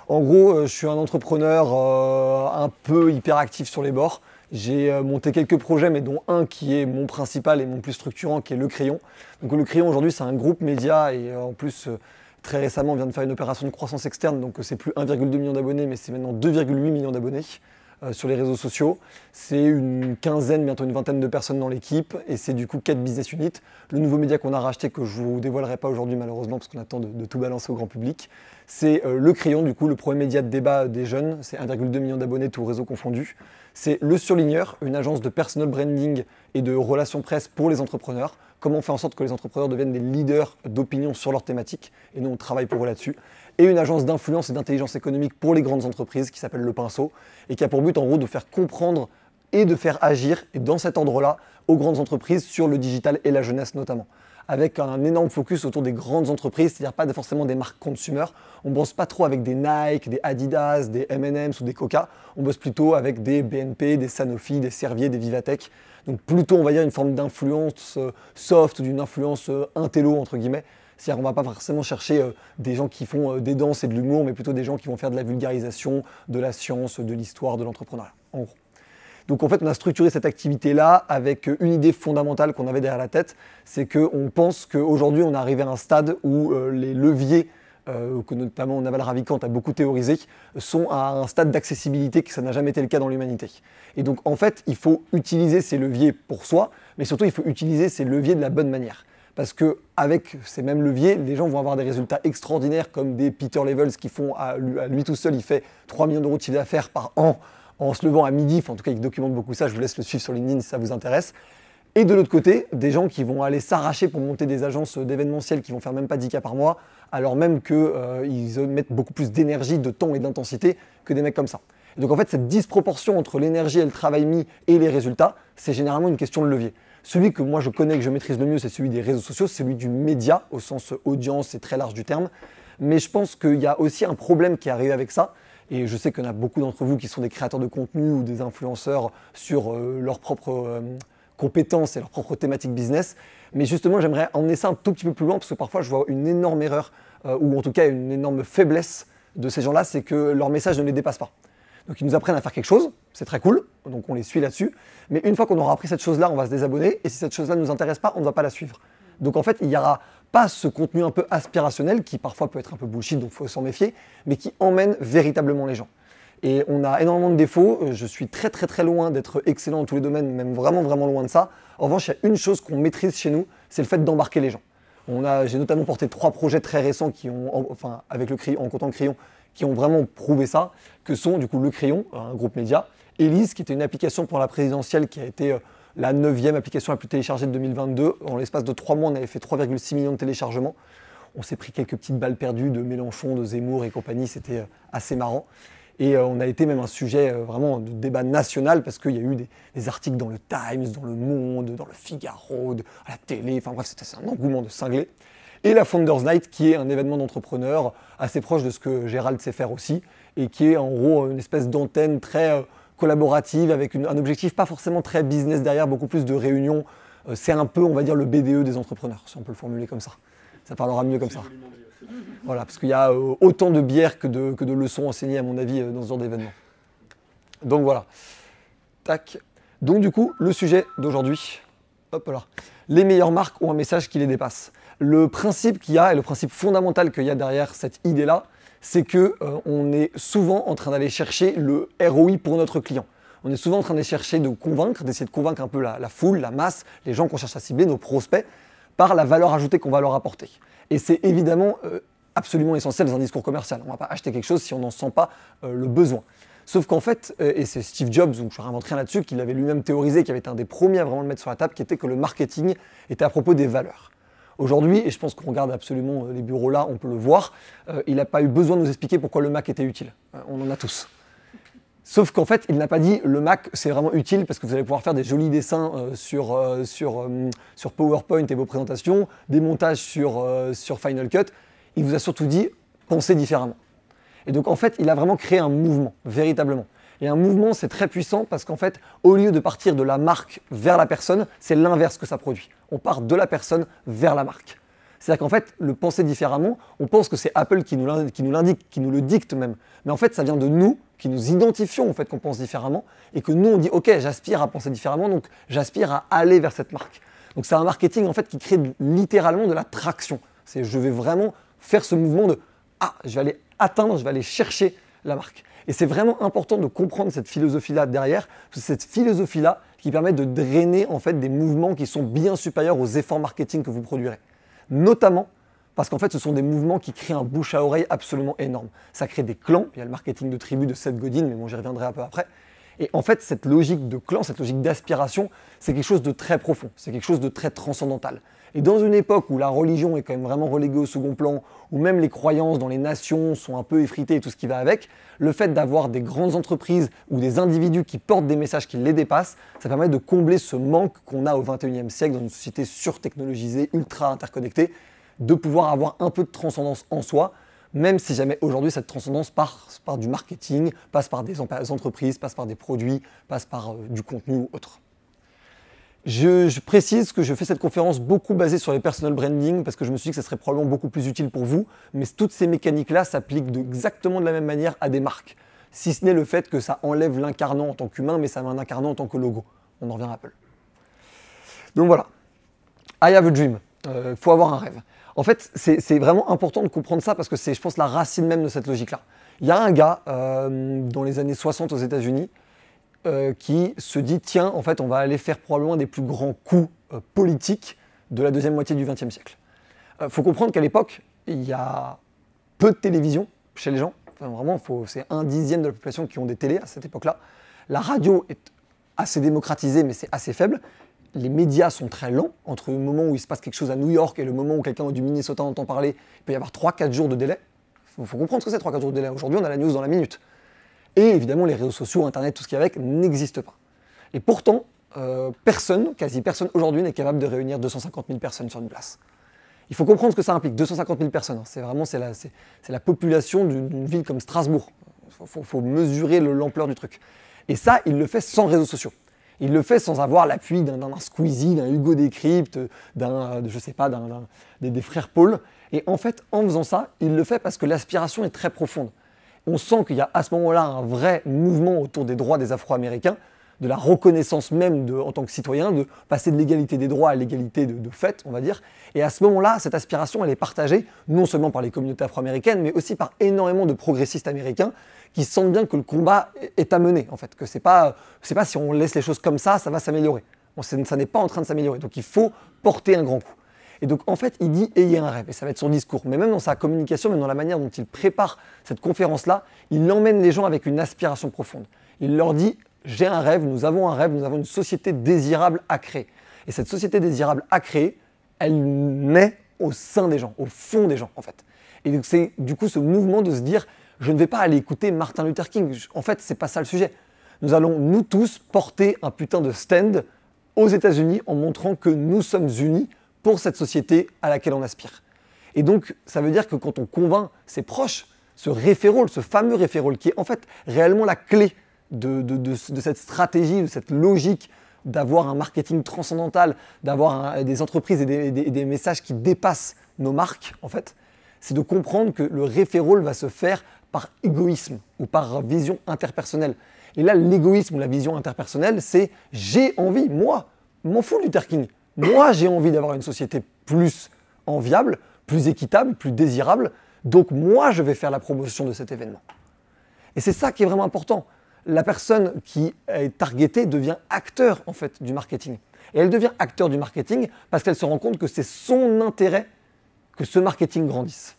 En gros, je suis un entrepreneur un peu hyperactif sur les bords. J'ai monté quelques projets, mais dont un qui est mon principal et mon plus structurant, qui est Le Crayon. Donc Le Crayon, aujourd'hui, c'est un groupe média et en plus, très récemment, on vient de faire une opération de croissance externe. Donc c'est plus 1,2 million d'abonnés, mais c'est maintenant 2,8 millions d'abonnés sur les réseaux sociaux. C'est une quinzaine, bientôt une vingtaine de personnes dans l'équipe et c'est du coup 4 business units. Le nouveau média qu'on a racheté, que je ne vous dévoilerai pas aujourd'hui malheureusement parce qu'on attend de tout balancer au grand public, c'est Le Crayon, du coup le premier média de débat des jeunes. C'est 1,2 million d'abonnés, tous réseaux confondus. C'est Le Surligneur, une agence de personal branding et de relations presse pour les entrepreneurs. Comment on fait en sorte que les entrepreneurs deviennent des leaders d'opinion sur leur thématique, et nous on travaille pour eux là-dessus. Et une agence d'influence et d'intelligence économique pour les grandes entreprises qui s'appelle Le Pinceau, et qui a pour but en gros de faire comprendre et de faire agir, et dans cet ordre-là, aux grandes entreprises sur le digital et la jeunesse notamment. Avec un énorme focus autour des grandes entreprises, c'est-à-dire pas forcément des marques consumer. On ne bosse pas trop avec des Nike, des Adidas, des M&M's ou des Coca. On bosse plutôt avec des BNP, des Sanofi, des Servier, des Vivatech. Donc plutôt, on va dire, une forme d'influence soft ou d'une influence intello, entre guillemets. C'est-à-dire qu'on ne va pas forcément chercher des gens qui font des danses et de l'humour, mais plutôt des gens qui vont faire de la vulgarisation, de la science, de l'histoire, de l'entrepreneuriat, en gros. Donc en fait, on a structuré cette activité-là avec une idée fondamentale qu'on avait derrière la tête, c'est qu'on pense qu'aujourd'hui, on est arrivé à un stade où les leviers, que notamment Naval Ravikant a beaucoup théorisé, sont à un stade d'accessibilité que ça n'a jamais été le cas dans l'humanité. Et donc en fait, il faut utiliser ces leviers pour soi, mais surtout il faut utiliser ces leviers de la bonne manière. Parce qu'avec ces mêmes leviers, les gens vont avoir des résultats extraordinaires comme des Peter Levels qui font, à lui tout seul, il fait 3 millions d'euros de chiffre d'affaires par an, en se levant à midi, en tout cas il documente beaucoup ça, je vous laisse le suivre sur LinkedIn si ça vous intéresse. Et de l'autre côté, des gens qui vont aller s'arracher pour monter des agences d'événementiel qui vont faire même pas 10K par mois, alors même qu'ils mettent beaucoup plus d'énergie, de temps et d'intensité que des mecs comme ça. Et donc en fait, cette disproportion entre l'énergie et le travail mis et les résultats, c'est généralement une question de levier. Celui que moi je connais, que je maîtrise le mieux, c'est celui des réseaux sociaux, c'est celui du média, au sens audience et très large du terme. Mais je pense qu'il y a aussi un problème qui est arrivé avec ça. Et je sais qu'il y en a beaucoup d'entre vous qui sont des créateurs de contenu ou des influenceurs sur leurs propres compétences et leurs propres thématiques business. Mais justement, j'aimerais emmener ça un tout petit peu plus loin parce que parfois, je vois une énorme erreur ou en tout cas une énorme faiblesse de ces gens-là, c'est que leur message ne les dépasse pas. Donc, ils nous apprennent à faire quelque chose, c'est très cool, donc on les suit là-dessus. Mais une fois qu'on aura appris cette chose-là, on va se désabonner. Et si cette chose-là ne nous intéresse pas, on ne va pas la suivre. Donc en fait, il n'y aura pas ce contenu un peu aspirationnel qui parfois peut être un peu bullshit, donc il faut s'en méfier, mais qui emmène véritablement les gens. Et on a énormément de défauts, je suis très très très loin d'être excellent dans tous les domaines, même vraiment vraiment loin de ça. En revanche, il y a une chose qu'on maîtrise chez nous, c'est le fait d'embarquer les gens. J'ai notamment porté 3 projets très récents qui ont, enfin avec le Crayon, en comptant le Crayon, qui ont vraiment prouvé ça, que sont du coup Le Crayon, un groupe média, Elise, qui était une application pour la présidentielle qui a été la 9e application la plus téléchargée de 2022. En l'espace de 3 mois, on avait fait 3,6 millions de téléchargements. On s'est pris quelques petites balles perdues de Mélenchon, de Zemmour et compagnie. C'était assez marrant. Et on a été même un sujet vraiment de débat national parce qu'il y a eu des articles dans le Times, dans le Monde, dans le Figaro, à la télé. Enfin bref, c'était un engouement de cinglé. Et la Founders Night, qui est un événement d'entrepreneurs assez proche de ce que Gérald sait faire aussi et qui est en gros une espèce d'antenne très collaborative avec un objectif pas forcément très business derrière, beaucoup plus de réunions. C'est un peu, on va dire, le BDE des entrepreneurs, si on peut le formuler comme ça. Ça parlera mieux comme ça. Voilà, parce qu'il y a autant de bières que de leçons enseignées, à mon avis, dans ce genre d'événement. Donc voilà. Tac. Donc du coup, le sujet d'aujourd'hui, hop là. Les meilleures marques ont un message qui les dépasse. Le principe qu'il y a et le principe fondamental qu'il y a derrière cette idée-là, c'est qu'on est souvent en train d'aller chercher le ROI pour notre client. On est souvent en train de chercher de convaincre, d'essayer de convaincre un peu la foule, la masse, les gens qu'on cherche à cibler, nos prospects, par la valeur ajoutée qu'on va leur apporter. Et c'est évidemment absolument essentiel dans un discours commercial. On ne va pas acheter quelque chose si on n'en sent pas le besoin. Sauf qu'en fait, et c'est Steve Jobs, donc je ne réinvente rien là-dessus, qui l'avait lui-même théorisé, qui avait été un des premiers à vraiment le mettre sur la table, qui était que le marketing était à propos des valeurs. Aujourd'hui, et je pense qu'on regarde absolument les bureaux là, on peut le voir, il n'a pas eu besoin de nous expliquer pourquoi le Mac était utile. On en a tous. Sauf qu'en fait, il n'a pas dit le Mac c'est vraiment utile parce que vous allez pouvoir faire des jolis dessins sur PowerPoint et vos présentations, des montages sur Final Cut. Il vous a surtout dit pensez différemment. Et donc en fait, il a vraiment créé un mouvement, véritablement. Et un mouvement, c'est très puissant parce qu'en fait, au lieu de partir de la marque vers la personne, c'est l'inverse que ça produit. On part de la personne vers la marque. C'est-à-dire qu'en fait, le penser différemment, on pense que c'est Apple qui nous l'indique, qui nous le dicte même. Mais en fait, ça vient de nous, qui nous identifions en fait qu'on pense différemment, et que nous, on dit, ok, j'aspire à penser différemment, donc j'aspire à aller vers cette marque. Donc c'est un marketing en fait qui crée littéralement de la traction. C'est je vais vraiment faire ce mouvement de je vais aller atteindre, je vais aller chercher la marque. Et c'est vraiment important de comprendre cette philosophie-là derrière, parce que c'est cette philosophie-là qui permet de drainer en fait des mouvements qui sont bien supérieurs aux efforts marketing que vous produirez. Notamment parce qu'en fait ce sont des mouvements qui créent un bouche à oreille absolument énorme. Ça crée des clans, il y a le marketing de tribu de Seth Godin, mais bon j'y reviendrai un peu après. Et en fait cette logique de clan, cette logique d'aspiration, c'est quelque chose de très profond, c'est quelque chose de très transcendantal. Et dans une époque où la religion est quand même vraiment reléguée au second plan, où même les croyances dans les nations sont un peu effritées et tout ce qui va avec, le fait d'avoir des grandes entreprises ou des individus qui portent des messages qui les dépassent, ça permet de combler ce manque qu'on a au XXIe siècle dans une société surtechnologisée, ultra interconnectée, de pouvoir avoir un peu de transcendance en soi, même si jamais aujourd'hui cette transcendance passe par du marketing, passe par des entreprises, passe par des produits, passe par du contenu ou autre. Je précise que je fais cette conférence beaucoup basée sur les personal branding parce que je me suis dit que ça serait probablement beaucoup plus utile pour vous, mais toutes ces mécaniques-là s'appliquent exactement de la même manière à des marques. Si ce n'est le fait que ça enlève l'incarnant en tant qu'humain, mais ça met un incarnant en tant que logo. On en revient à Apple. Donc voilà, I have a dream. Faut avoir un rêve. En fait, c'est vraiment important de comprendre ça parce que c'est, je pense, la racine même de cette logique-là. Il y a un gars dans les années 60 aux États-Unis qui se dit tiens, en fait, on va aller faire probablement des plus grands coups politiques de la deuxième moitié du XXe siècle. Faut comprendre qu'à l'époque, il y a peu de télévision chez les gens. Enfin, vraiment, c'est 1/10 de la population qui ont des télés à cette époque-là. La radio est assez démocratisée, mais c'est assez faible. Les médias sont très lents. Entre le moment où il se passe quelque chose à New York et le moment où quelqu'un du Minnesota entend parler, il peut y avoir 3-4 jours de délai. Il faut comprendre ce que c'est 3-4 jours de délai. Aujourd'hui, on a la news dans la minute. Et évidemment, les réseaux sociaux, Internet, tout ce qui est avec, n'existe pas. Et pourtant, quasi personne aujourd'hui n'est capable de réunir 250 000 personnes sur une place. Il faut comprendre ce que ça implique, 250 000 personnes. C'est la population d'une ville comme Strasbourg. Il faut mesurer l'ampleur du truc. Et ça, il le fait sans réseaux sociaux. Il le fait sans avoir l'appui d'un Squeezie, d'un Hugo Décrypte, des frères Paul. Et en fait, en faisant ça, il le fait parce que l'aspiration est très profonde. On sent qu'il y a à ce moment-là un vrai mouvement autour des droits des Afro-Américains, de la reconnaissance même en tant que citoyen, de passer de l'égalité des droits à l'égalité de fait, on va dire. Et à ce moment-là, cette aspiration, elle est partagée non seulement par les communautés afro-américaines, mais aussi par énormément de progressistes américains qui sentent bien que le combat est à mener, en fait. Que c'est pas si on laisse les choses comme ça va s'améliorer. Bon, ça n'est pas en train de s'améliorer. Donc il faut porter un grand coup. Et donc en fait, il dit « ayez un rêve », et ça va être son discours. Mais même dans sa communication, même dans la manière dont il prépare cette conférence-là, il emmène les gens avec une aspiration profonde. Il leur dit « j'ai un rêve, nous avons un rêve, nous avons une société désirable à créer ». Et cette société désirable à créer, elle naît au sein des gens, au fond des gens en fait. Et donc c'est du coup ce mouvement de se dire « je ne vais pas aller écouter Martin Luther King ». En fait, c'est pas ça le sujet. Nous allons, nous tous, porter un putain de stand aux États-Unis en montrant que nous sommes unis pour cette société à laquelle on aspire. Et donc, ça veut dire que quand on convainc ses proches, ce référol, ce fameux référol, qui est en fait réellement la clé de cette stratégie, de cette logique d'avoir un marketing transcendantal, d'avoir des entreprises et des messages qui dépassent nos marques, en fait, c'est de comprendre que le référol va se faire par égoïsme ou par vision interpersonnelle. Et là, l'égoïsme ou la vision interpersonnelle, c'est « j'ai envie, moi, m'en fous Luther King ». Moi, j'ai envie d'avoir une société plus enviable, plus équitable, plus désirable. Donc, moi, je vais faire la promotion de cet événement. Et c'est ça qui est vraiment important. La personne qui est targetée devient acteur, en fait, du marketing. Et elle devient acteur du marketing parce qu'elle se rend compte que c'est son intérêt que ce marketing grandisse.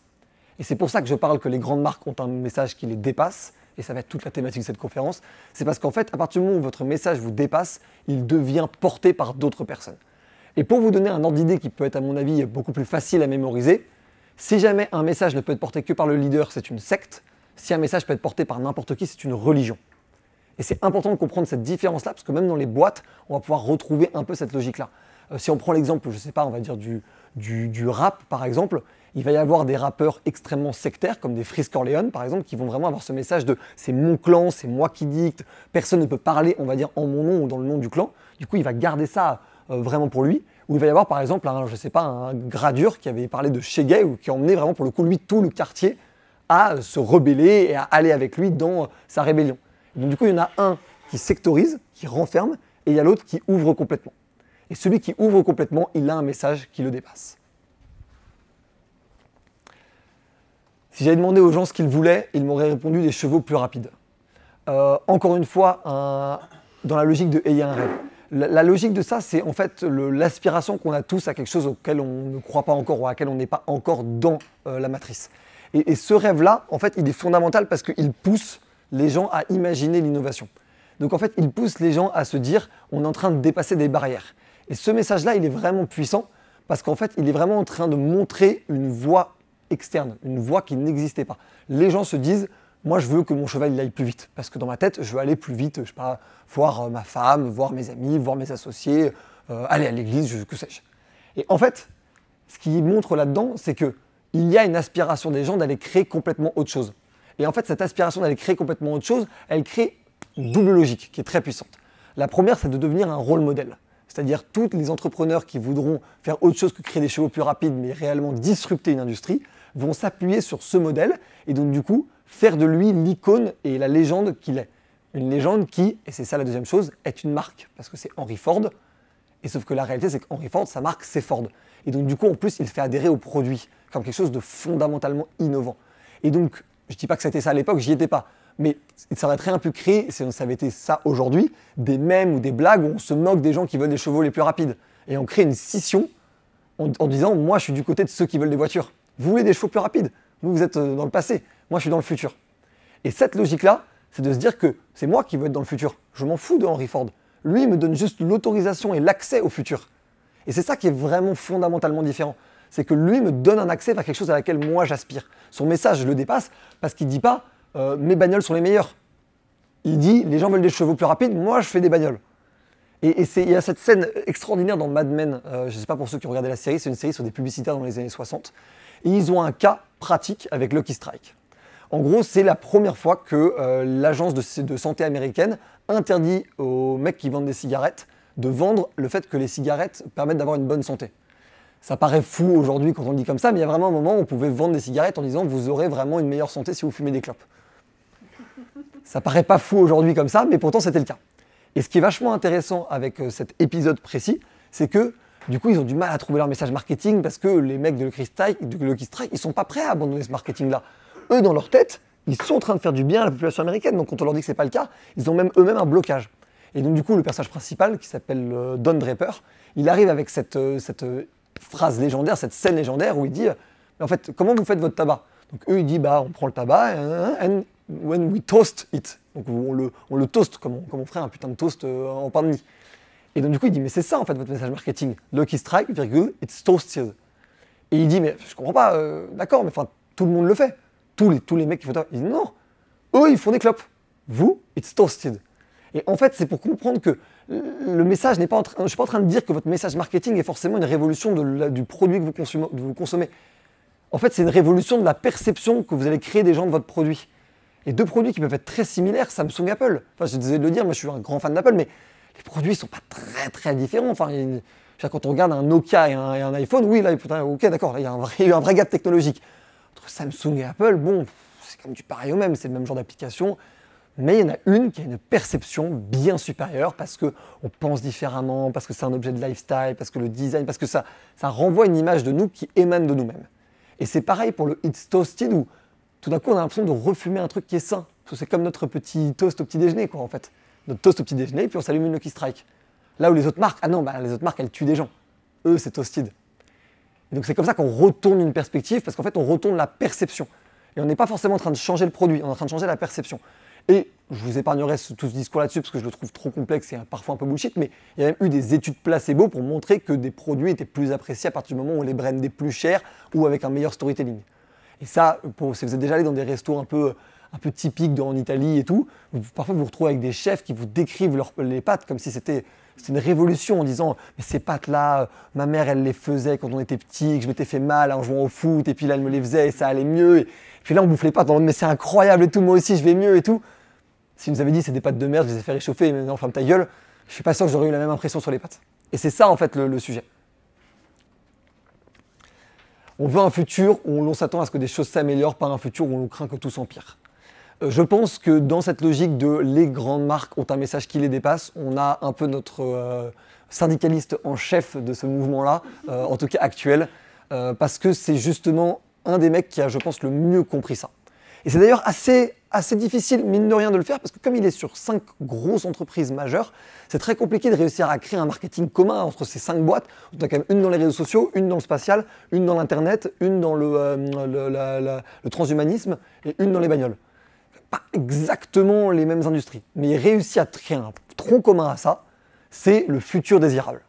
Et c'est pour ça que je parle que les grandes marques ont un message qui les dépasse. Et ça va être toute la thématique de cette conférence. C'est parce qu'en fait, à partir du moment où votre message vous dépasse, il devient porté par d'autres personnes. Et pour vous donner un ordre d'idée qui peut être, à mon avis, beaucoup plus facile à mémoriser, si jamais un message ne peut être porté que par le leader, c'est une secte. Si un message peut être porté par n'importe qui, c'est une religion. Et c'est important de comprendre cette différence-là, parce que même dans les boîtes, on va pouvoir retrouver un peu cette logique-là. Si on prend l'exemple, je ne sais pas, on va dire du rap, par exemple, il va y avoir des rappeurs extrêmement sectaires, comme des Freeze Corleone, par exemple, qui vont vraiment avoir ce message de « c'est mon clan, c'est moi qui dicte, personne ne peut parler, on va dire, en mon nom ou dans le nom du clan ». Du coup, il va garder ça vraiment pour lui, où il va y avoir par exemple je sais pas, un Gradure qui avait parlé de Cheguet, ou qui emmenait vraiment pour le coup lui tout le quartier à se rebeller et à aller avec lui dans sa rébellion. Et donc du coup il y en a un qui sectorise, qui renferme, et il y a l'autre qui ouvre complètement. Et celui qui ouvre complètement, il a un message qui le dépasse. Si j'avais demandé aux gens ce qu'ils voulaient, ils m'auraient répondu des chevaux plus rapides. Encore une fois, dans la logique de ayez un rêve. La logique de ça, c'est en fait l'aspiration qu'on a tous à quelque chose auquel on ne croit pas encore ou à laquelle on n'est pas encore dans la matrice. Et ce rêve-là, en fait, il est fondamental parce qu'il pousse les gens à imaginer l'innovation. Donc en fait, il pousse les gens à se dire on est en train de dépasser des barrières. Et ce message-là, il est vraiment puissant parce qu'en fait, il est vraiment en train de montrer une voie externe, une voie qui n'existait pas. Les gens se disent moi, je veux que mon cheval il aille plus vite parce que dans ma tête, je veux aller plus vite, je sais pas, voir ma femme, voir mes amis, voir mes associés, aller à l'église, que sais-je. Et en fait, ce qui montre là-dedans, c'est que il y a une aspiration des gens d'aller créer complètement autre chose. Et en fait, cette aspiration d'aller créer complètement autre chose, elle crée une double logique qui est très puissante. La première, c'est de devenir un rôle modèle. C'est-à-dire tous les entrepreneurs qui voudront faire autre chose que créer des chevaux plus rapides, mais réellement disrupter une industrie, vont s'appuyer sur ce modèle et donc du coup faire de lui l'icône et la légende qu'il est. Une légende qui, et c'est ça la deuxième chose, est une marque, parce que c'est Henry Ford, et sauf que la réalité c'est qu'Henry Ford, sa marque c'est Ford. Et donc du coup en plus il fait adhérer au produit comme quelque chose de fondamentalement innovant. Et donc, je ne dis pas que c'était ça à l'époque, j'y étais pas, mais ça aurait très bien pu créer, si ça avait été ça aujourd'hui, des mèmes ou des blagues où on se moque des gens qui veulent des chevaux les plus rapides. Et on crée une scission en disant moi je suis du côté de ceux qui veulent des voitures. Vous voulez des chevaux plus rapides, vous êtes dans le passé, moi je suis dans le futur. Et cette logique-là, c'est de se dire que c'est moi qui veux être dans le futur. Je m'en fous de Henry Ford. Lui, il me donne juste l'autorisation et l'accès au futur. Et c'est ça qui est vraiment fondamentalement différent. C'est que lui me donne un accès vers quelque chose à laquelle moi j'aspire. Son message, je le dépasse parce qu'il ne dit pas mes bagnoles sont les meilleures. Il dit les gens veulent des chevaux plus rapides, moi je fais des bagnoles. Et il y a cette scène extraordinaire dans Mad Men, je ne sais pas pour ceux qui ont regardé la série, c'est une série sur des publicitaires dans les années 60. Et ils ont un cas pratique avec Lucky Strike. En gros, c'est la première fois que l'agence de santé américaine interdit aux mecs qui vendent des cigarettes de vendre le fait que les cigarettes permettent d'avoir une bonne santé. Ça paraît fou aujourd'hui quand on le dit comme ça, mais il y a vraiment un moment où on pouvait vendre des cigarettes en disant vous aurez vraiment une meilleure santé si vous fumez des clopes. Ça paraît pas fou aujourd'hui comme ça, mais pourtant c'était le cas. Et ce qui est vachement intéressant avec cet épisode précis, c'est que du coup ils ont du mal à trouver leur message marketing parce que les mecs de Lucky Strike, ils sont pas prêts à abandonner ce marketing-là. Eux, dans leur tête, ils sont en train de faire du bien à la population américaine, donc quand on leur dit que c'est pas le cas, ils ont même eux-mêmes un blocage. Et donc du coup, le personnage principal, qui s'appelle Don Draper, il arrive avec cette phrase légendaire, cette scène légendaire où il dit mais en fait, comment vous faites votre tabac? Donc eux, ils disent bah on prend le tabac and when we toast it. Donc on le toast comme on ferait un putain de toast en pain de mie. Et donc du coup, il dit mais c'est ça en fait votre message marketing. Lucky Strike, virgule, it's toasted. Et il dit mais je comprends pas, d'accord, mais enfin tout le monde le fait. Tous les mecs qui font tabac, ils disent non, eux ils font des clopes. Vous, it's toasted. Et en fait, c'est pour comprendre que le message n'est pas je ne suis pas en train de dire que votre message marketing est forcément une révolution du produit que vous consommez. En fait, c'est une révolution de la perception que vous allez créer des gens de votre produit. Et deux produits qui peuvent être très similaires, Samsung et Apple. Enfin, je suis désolé de le dire, moi je suis un grand fan d'Apple, mais les produits ne sont pas très très différents. Enfin, quand on regarde un Nokia et un iPhone, oui, là, ok, d'accord, il y a un vrai gap technologique. Entre Samsung et Apple, bon, c'est comme du pareil au même, c'est le même genre d'application. Mais il y en a une qui a une perception bien supérieure parce qu'on pense différemment, parce que c'est un objet de lifestyle, parce que le design, parce que ça renvoie une image de nous qui émane de nous-mêmes. Et c'est pareil pour le It's Toasted où tout d'un coup on a l'impression de refumer un truc qui est sain. Parce que c'est comme notre petit toast au petit déjeuner, quoi, en fait. Notre toast au petit déjeuner, puis on s'allume une Lucky Strike. Là où les autres marques, ah non, bah, les autres marques elles tuent des gens. Eux c'est Toasted. Et donc c'est comme ça qu'on retourne une perspective, parce qu'en fait on retourne la perception. Et on n'est pas forcément en train de changer le produit, on est en train de changer la perception. Et je vous épargnerai tout ce discours là-dessus parce que je le trouve trop complexe et parfois un peu bullshit, mais il y a même eu des études placebo pour montrer que des produits étaient plus appréciés à partir du moment où on les brandait plus cher ou avec un meilleur storytelling. Et ça, si vous êtes déjà allé dans des restos un peu typiques en Italie et tout, parfois vous vous retrouvez avec des chefs qui vous décrivent les pâtes comme si c'était une révolution en disant mais ces pâtes-là, ma mère elle les faisait quand on était petit, que je m'étais fait mal en jouant au foot et puis là elle me les faisait et ça allait mieux. Et puis là on bouffe les pâtes en mode mais c'est incroyable et tout, moi aussi je vais mieux et tout. Si vous nous avez dit c'est des pâtes de merde, je les ai fait réchauffer, mais non, ferme ta gueule, je suis pas sûr que j'aurais eu la même impression sur les pâtes. Et c'est ça en fait le sujet. On veut un futur où l'on s'attend à ce que des choses s'améliorent, pas un futur où on craint que tout s'empire. Je pense que dans cette logique de les grandes marques ont un message qui les dépasse, on a un peu notre syndicaliste en chef de ce mouvement-là, en tout cas actuel, parce que c'est justement un des mecs qui a, je pense, le mieux compris ça. Et c'est d'ailleurs assez difficile, mine de rien, de le faire, parce que comme il est sur 5 grosses entreprises majeures, c'est très compliqué de réussir à créer un marketing commun entre ces 5 boîtes. On a quand même une dans les réseaux sociaux, une dans le spatial, une dans l'internet, une dans le transhumanisme et une dans les bagnoles. Pas exactement les mêmes industries, mais il réussit à créer un tronc commun à ça, c'est le futur désirable.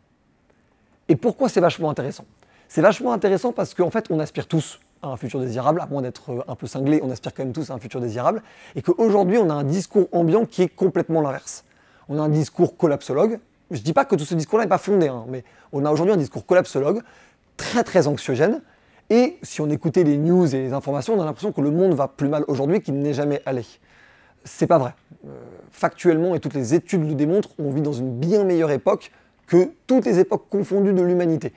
Et pourquoi c'est vachement intéressant? C'est vachement intéressant parce qu'en fait, on aspire tous à un futur désirable, à moins d'être un peu cinglé, on aspire quand même tous à un futur désirable, et qu'aujourd'hui, on a un discours ambiant qui est complètement l'inverse. On a un discours collapsologue, je ne dis pas que tout ce discours-là n'est pas fondé, hein, mais on a aujourd'hui un discours collapsologue, très anxiogène, et si on écoutait les news et les informations, on a l'impression que le monde va plus mal aujourd'hui qu'il n'est jamais allé. C'est pas vrai. Factuellement, et toutes les études le démontrent, on vit dans une bien meilleure époque que toutes les époques confondues de l'humanité.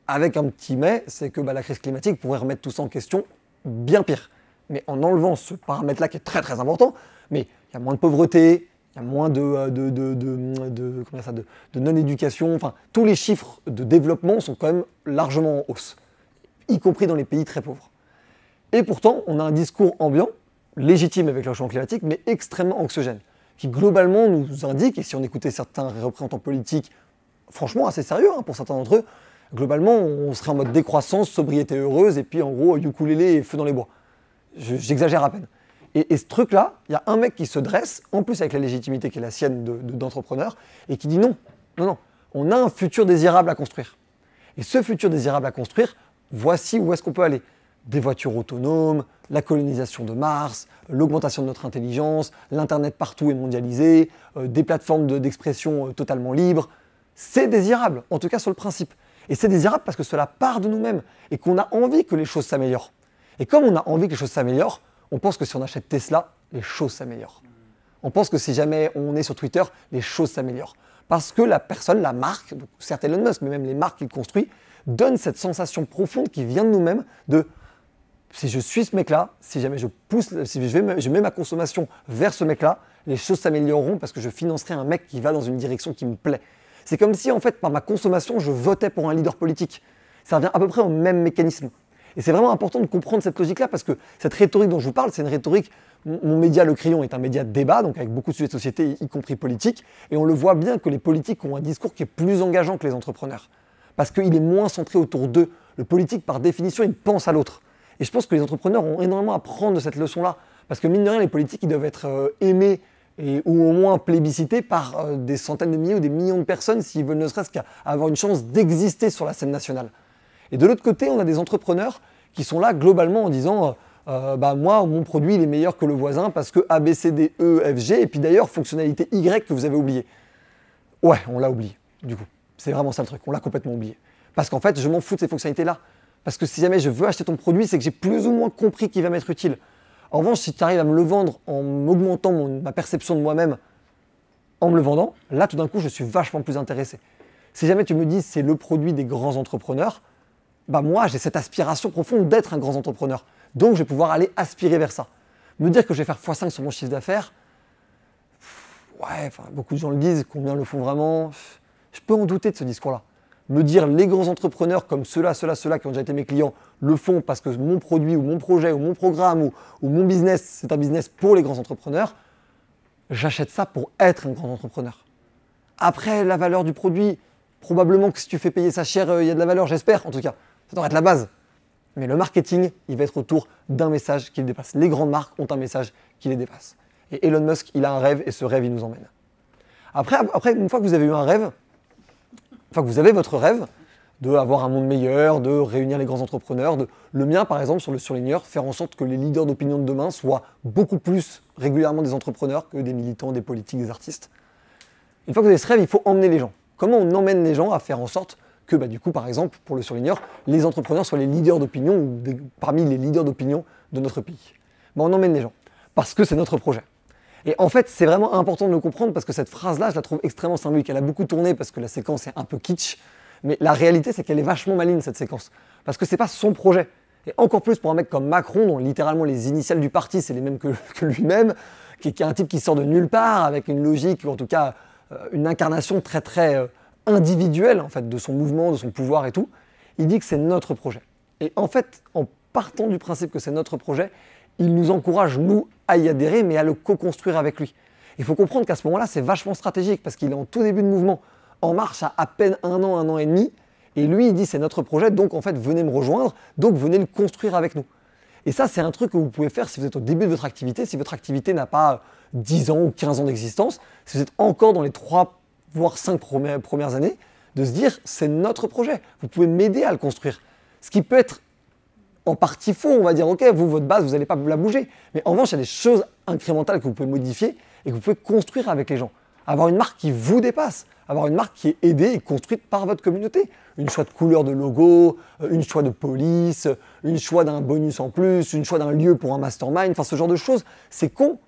Avec un petit mais, c'est que la crise climatique pourrait remettre tout ça en question bien pire. Mais en enlevant ce paramètre-là qui est très important, mais il y a moins de pauvreté, il y a moins de non-éducation, enfin tous les chiffres de développement sont quand même largement en hausse, y compris dans les pays très pauvres. Et pourtant, on a un discours ambiant, légitime avec le changement climatique, mais extrêmement anxiogène, qui globalement nous indique, et si on écoutait certains représentants politiques, franchement assez sérieux pour certains d'entre eux, globalement on serait en mode décroissance, sobriété heureuse, et puis en gros ukulélé et feu dans les bois. J'exagère à peine. Et ce truc-là, il y a un mec qui se dresse, en plus avec la légitimité qui est la sienne d'entrepreneur, et qui dit non, on a un futur désirable à construire. Et ce futur désirable à construire, voici où est-ce qu'on peut aller. Des voitures autonomes, la colonisation de Mars, l'augmentation de notre intelligence, l'Internet partout et mondialisé, des plateformes d'expression totalement libres. C'est désirable, en tout cas sur le principe. Et c'est désirable parce que cela part de nous-mêmes et qu'on a envie que les choses s'améliorent. Et comme on a envie que les choses s'améliorent, on pense que si on achète Tesla, les choses s'améliorent. On pense que si jamais on est sur Twitter, les choses s'améliorent. Parce que la personne, la marque, certes Elon Musk, mais même les marques qu'il construit, donnent cette sensation profonde qui vient de nous-mêmes de si je suis ce mec-là, si jamais je pousse, si je mets ma consommation vers ce mec-là, les choses s'amélioreront parce que je financerai un mec qui va dans une direction qui me plaît. C'est comme si, en fait, par ma consommation, je votais pour un leader politique. Ça revient à peu près au même mécanisme. Et c'est vraiment important de comprendre cette logique-là parce que cette rhétorique dont je vous parle, c'est une rhétorique. Mon média, Le Crayon, est un média de débat, donc avec beaucoup de sujets de société, y compris politiques. Et on le voit bien que les politiques ont un discours qui est plus engageant que les entrepreneurs. Parce qu'il est moins centré autour d'eux. Le politique, par définition, il pense à l'autre. Et je pense que les entrepreneurs ont énormément à prendre de cette leçon-là. Parce que mine de rien, les politiques, ils doivent être aimés ou au moins plébiscités par des centaines de milliers ou des millions de personnes s'ils veulent ne serait-ce qu'à avoir une chance d'exister sur la scène nationale. Et de l'autre côté, on a des entrepreneurs qui sont là globalement en disant moi, mon produit, il est meilleur que le voisin parce que A, B, C, D, E, F, G, et puis d'ailleurs, fonctionnalité Y que vous avez oublié. Ouais, on l'a oublié, du coup. C'est vraiment ça le truc, on l'a complètement oublié. Parce qu'en fait, je m'en fous de ces fonctionnalités-là. Parce que si jamais je veux acheter ton produit, c'est que j'ai plus ou moins compris qu'il va m'être utile. En revanche, si tu arrives à me le vendre en augmentant ma perception de moi-même, en me le vendant, là, tout d'un coup, je suis vachement plus intéressé. Si jamais tu me dis c'est le produit des grands entrepreneurs, moi, j'ai cette aspiration profonde d'être un grand entrepreneur. Donc, je vais pouvoir aller aspirer vers ça. Me dire que je vais faire x5 sur mon chiffre d'affaires, beaucoup de gens le disent, combien le font vraiment? Je peux en douter de ce discours-là. Me dire les grands entrepreneurs comme ceux-là qui ont déjà été mes clients le font parce que mon produit ou mon projet ou mon programme ou mon business, c'est un business pour les grands entrepreneurs, j'achète ça pour être un grand entrepreneur. Après, la valeur du produit, probablement que si tu fais payer ça cher, il y a de la valeur, j'espère en tout cas. Ça devrait être la base. Mais le marketing, il va être autour d'un message qui les dépasse. Les grandes marques ont un message qui les dépasse. Et Elon Musk, il a un rêve et ce rêve, il nous emmène. Après, une fois que vous avez eu un rêve, que vous avez votre rêve d'avoir un monde meilleur, de réunir les grands entrepreneurs, le mien par exemple sur le surligneur, faire en sorte que les leaders d'opinion de demain soient beaucoup plus régulièrement des entrepreneurs que des militants, des politiques, des artistes. Une fois que vous avez ce rêve, il faut emmener les gens. Comment on emmène les gens à faire en sorte que du coup par exemple pour le surligneur, les entrepreneurs soient les leaders d'opinion ou parmi les leaders d'opinion de notre pays? On emmène les gens parce que c'est notre projet. Et en fait, c'est vraiment important de le comprendre parce que cette phrase-là, je la trouve extrêmement symbolique. Elle a beaucoup tourné parce que la séquence est un peu kitsch, mais la réalité, c'est qu'elle est vachement maligne, cette séquence. Parce que c'est pas son projet. Et encore plus pour un mec comme Macron, dont littéralement les initiales du parti, c'est les mêmes que lui-même, qui est un type qui sort de nulle part, avec une logique, ou en tout cas une incarnation très très individuelle en fait, de son mouvement, de son pouvoir et tout. Il dit que c'est notre projet. Et en fait, en partant du principe que c'est notre projet, il nous encourage, nous, à y adhérer, mais à le co-construire avec lui. Il faut comprendre qu'à ce moment-là, c'est vachement stratégique, parce qu'il est en tout début de mouvement. En Marche à peine un an et demi, et lui, il dit c'est notre projet, donc en fait, venez me rejoindre, donc venez le construire avec nous. Et ça, c'est un truc que vous pouvez faire si vous êtes au début de votre activité, si votre activité n'a pas 10 ans ou 15 ans d'existence, si vous êtes encore dans les 3 voire 5 premières années, de se dire c'est notre projet, vous pouvez m'aider à le construire. Ce qui peut être en partie faux, on va dire ok, vous, votre base, vous n'allez pas la bouger. Mais en revanche, il y a des choses incrémentales que vous pouvez modifier et que vous pouvez construire avec les gens. Avoir une marque qui vous dépasse, avoir une marque qui est aidée et construite par votre communauté. Une choix de couleur de logo, une choix de police, une choix d'un bonus en plus, une choix d'un lieu pour un mastermind, enfin ce genre de choses, c'est con.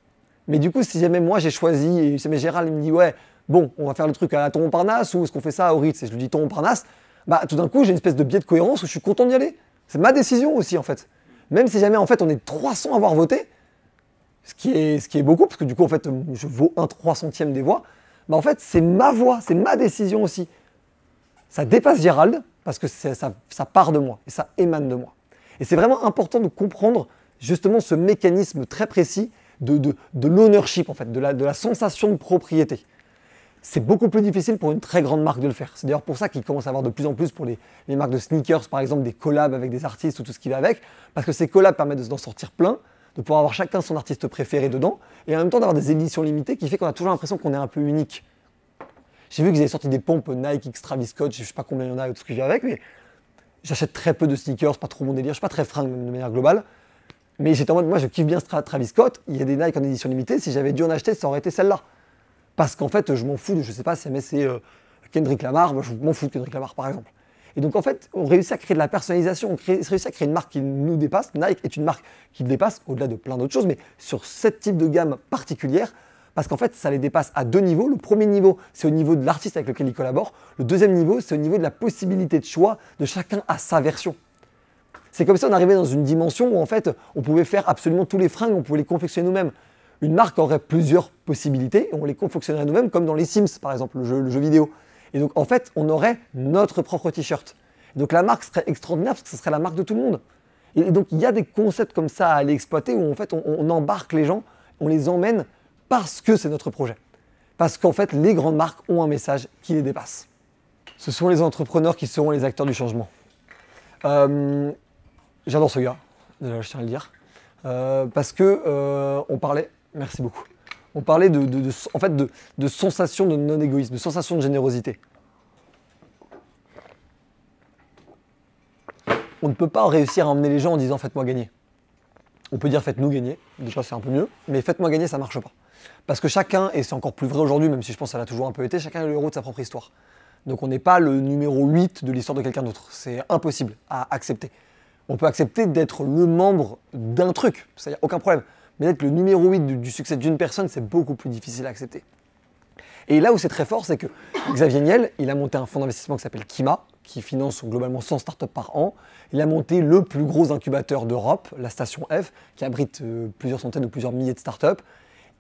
Mais du coup, si jamais moi j'ai choisi, et si jamais Gérald il me dit ouais, bon, on va faire le truc à la Tour Montparnasse ou est-ce qu'on fait ça au Ritz et je lui dis Tour Montparnasse, bah tout d'un coup j'ai une espèce de biais de cohérence où je suis content d'y aller. C'est ma décision aussi en fait. Même si jamais en fait on est 300 à avoir voté, ce qui est beaucoup, parce que du coup en fait je vaux 1/300e des voix, bah en fait c'est ma voix, c'est ma décision aussi. Ça dépasse Gérald, parce que ça part de moi, et ça émane de moi. Et c'est vraiment important de comprendre justement ce mécanisme très précis de l'ownership en fait, de la sensation de propriété. C'est beaucoup plus difficile pour une très grande marque de le faire. C'est d'ailleurs pour ça qu'il commence à avoir de plus en plus pour les marques de sneakers, par exemple, des collabs avec des artistes ou tout ce qui va avec, parce que ces collabs permettent d'en sortir plein, de pouvoir avoir chacun son artiste préféré dedans, et en même temps d'avoir des éditions limitées qui fait qu'on a toujours l'impression qu'on est un peu unique. J'ai vu qu'ils avaient sorti des pompes Nike X Travis Scott, je ne sais pas combien il y en a et tout ce qui vient avec, mais j'achète très peu de sneakers, pas trop mon délire, je ne suis pas très fringue de manière globale, mais j'étais en mode, moi je kiffe bien Travis Scott, il y a des Nike en édition limitée, si j'avais dû en acheter, ça aurait été celle-là. Parce qu'en fait, je m'en fous de, je sais pas, si c'est Kendrick Lamar, moi, je m'en fous de Kendrick Lamar par exemple. Et donc en fait, on réussit à créer de la personnalisation, on réussit à créer une marque qui nous dépasse. Nike est une marque qui dépasse au-delà de plein d'autres choses, mais sur ce type de gamme particulière, parce qu'en fait, ça les dépasse à 2 niveaux. Le premier niveau, c'est au niveau de l'artiste avec lequel ils collaborent. Le deuxième niveau, c'est au niveau de la possibilité de choix de chacun à sa version. C'est comme si on arrivait dans une dimension où en fait, on pouvait faire absolument tous les fringues, on pouvait les confectionner nous-mêmes. Une marque aurait plusieurs possibilités et on les confectionnerait nous-mêmes, comme dans les Sims, par exemple, le jeu vidéo. Et donc, en fait, on aurait notre propre t-shirt. Donc, la marque serait extraordinaire parce que ce serait la marque de tout le monde. Et donc, il y a des concepts comme ça à aller exploiter où, en fait, on embarque les gens, on les emmène parce que c'est notre projet. Parce qu'en fait, les grandes marques ont un message qui les dépasse. Ce sont les entrepreneurs qui seront les acteurs du changement. J'adore ce gars, déjà, je tiens à le dire. Parce que on parlait... Merci beaucoup. On parlait en fait de sensation de non-égoïsme, de sensation de générosité. On ne peut pas réussir à emmener les gens en disant « faites-moi gagner ». On peut dire « faites-nous gagner », déjà c'est un peu mieux, mais « faites-moi gagner », ça ne marche pas. Parce que chacun, et c'est encore plus vrai aujourd'hui, même si je pense que ça l'a toujours un peu été, chacun est le héros de sa propre histoire. Donc on n'est pas le numéro 8 de l'histoire de quelqu'un d'autre. C'est impossible à accepter. On peut accepter d'être le membre d'un truc, ça n'y a aucun problème. Mais d'être le numéro 8 du succès d'une personne, c'est beaucoup plus difficile à accepter. Et là où c'est très fort, c'est que Xavier Niel, il a monté un fonds d'investissement qui s'appelle Kima, qui finance globalement 100 startups par an. Il a monté le plus gros incubateur d'Europe, la Station F, qui abrite plusieurs centaines ou plusieurs milliers de startups.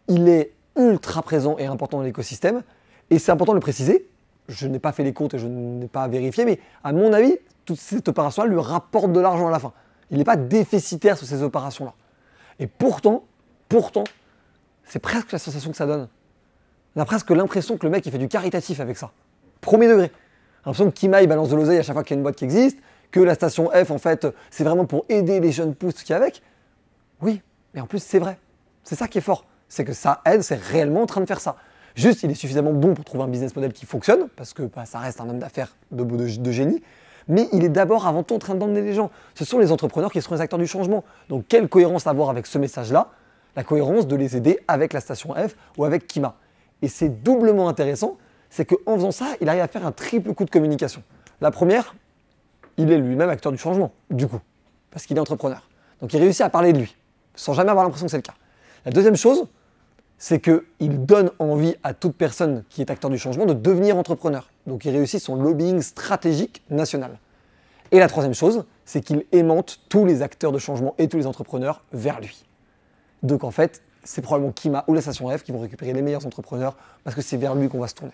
Il est ultra présent et important dans l'écosystème. Et c'est important de le préciser, je n'ai pas fait les comptes et je n'ai pas vérifié, mais à mon avis, toute cette opération-là lui rapporte de l'argent à la fin. Il n'est pas déficitaire sur ces opérations-là. Et pourtant, c'est presque la sensation que ça donne. On a presque l'impression que le mec il fait du caritatif avec ça. Premier degré. L'impression que Kima il balance de l'oseille à chaque fois qu'il y a une boîte qui existe, que la station F en fait c'est vraiment pour aider les jeunes pousses qu'il y a avec. Oui, mais en plus c'est vrai. C'est ça qui est fort. C'est que ça aide, c'est réellement en train de faire ça. Juste, il est suffisamment bon pour trouver un business model qui fonctionne, parce que ça reste un homme d'affaires de génie. Mais il est d'abord avant tout en train d'emmener les gens. Ce sont les entrepreneurs qui seront les acteurs du changement. Donc quelle cohérence avoir avec ce message-là? La cohérence de les aider avec la station F ou avec Kima. Et c'est doublement intéressant, c'est qu'en faisant ça, il arrive à faire un triple coup de communication. La première, il est lui-même acteur du changement, du coup, parce qu'il est entrepreneur. Donc il réussit à parler de lui, sans jamais avoir l'impression que c'est le cas. La deuxième chose, c'est qu'il donne envie à toute personne qui est acteur du changement de devenir entrepreneur. Donc il réussit son lobbying stratégique national. Et la troisième chose, c'est qu'il aimante tous les acteurs de changement et tous les entrepreneurs vers lui. Donc en fait, c'est probablement Kima ou la Station F qui vont récupérer les meilleurs entrepreneurs parce que c'est vers lui qu'on va se tourner.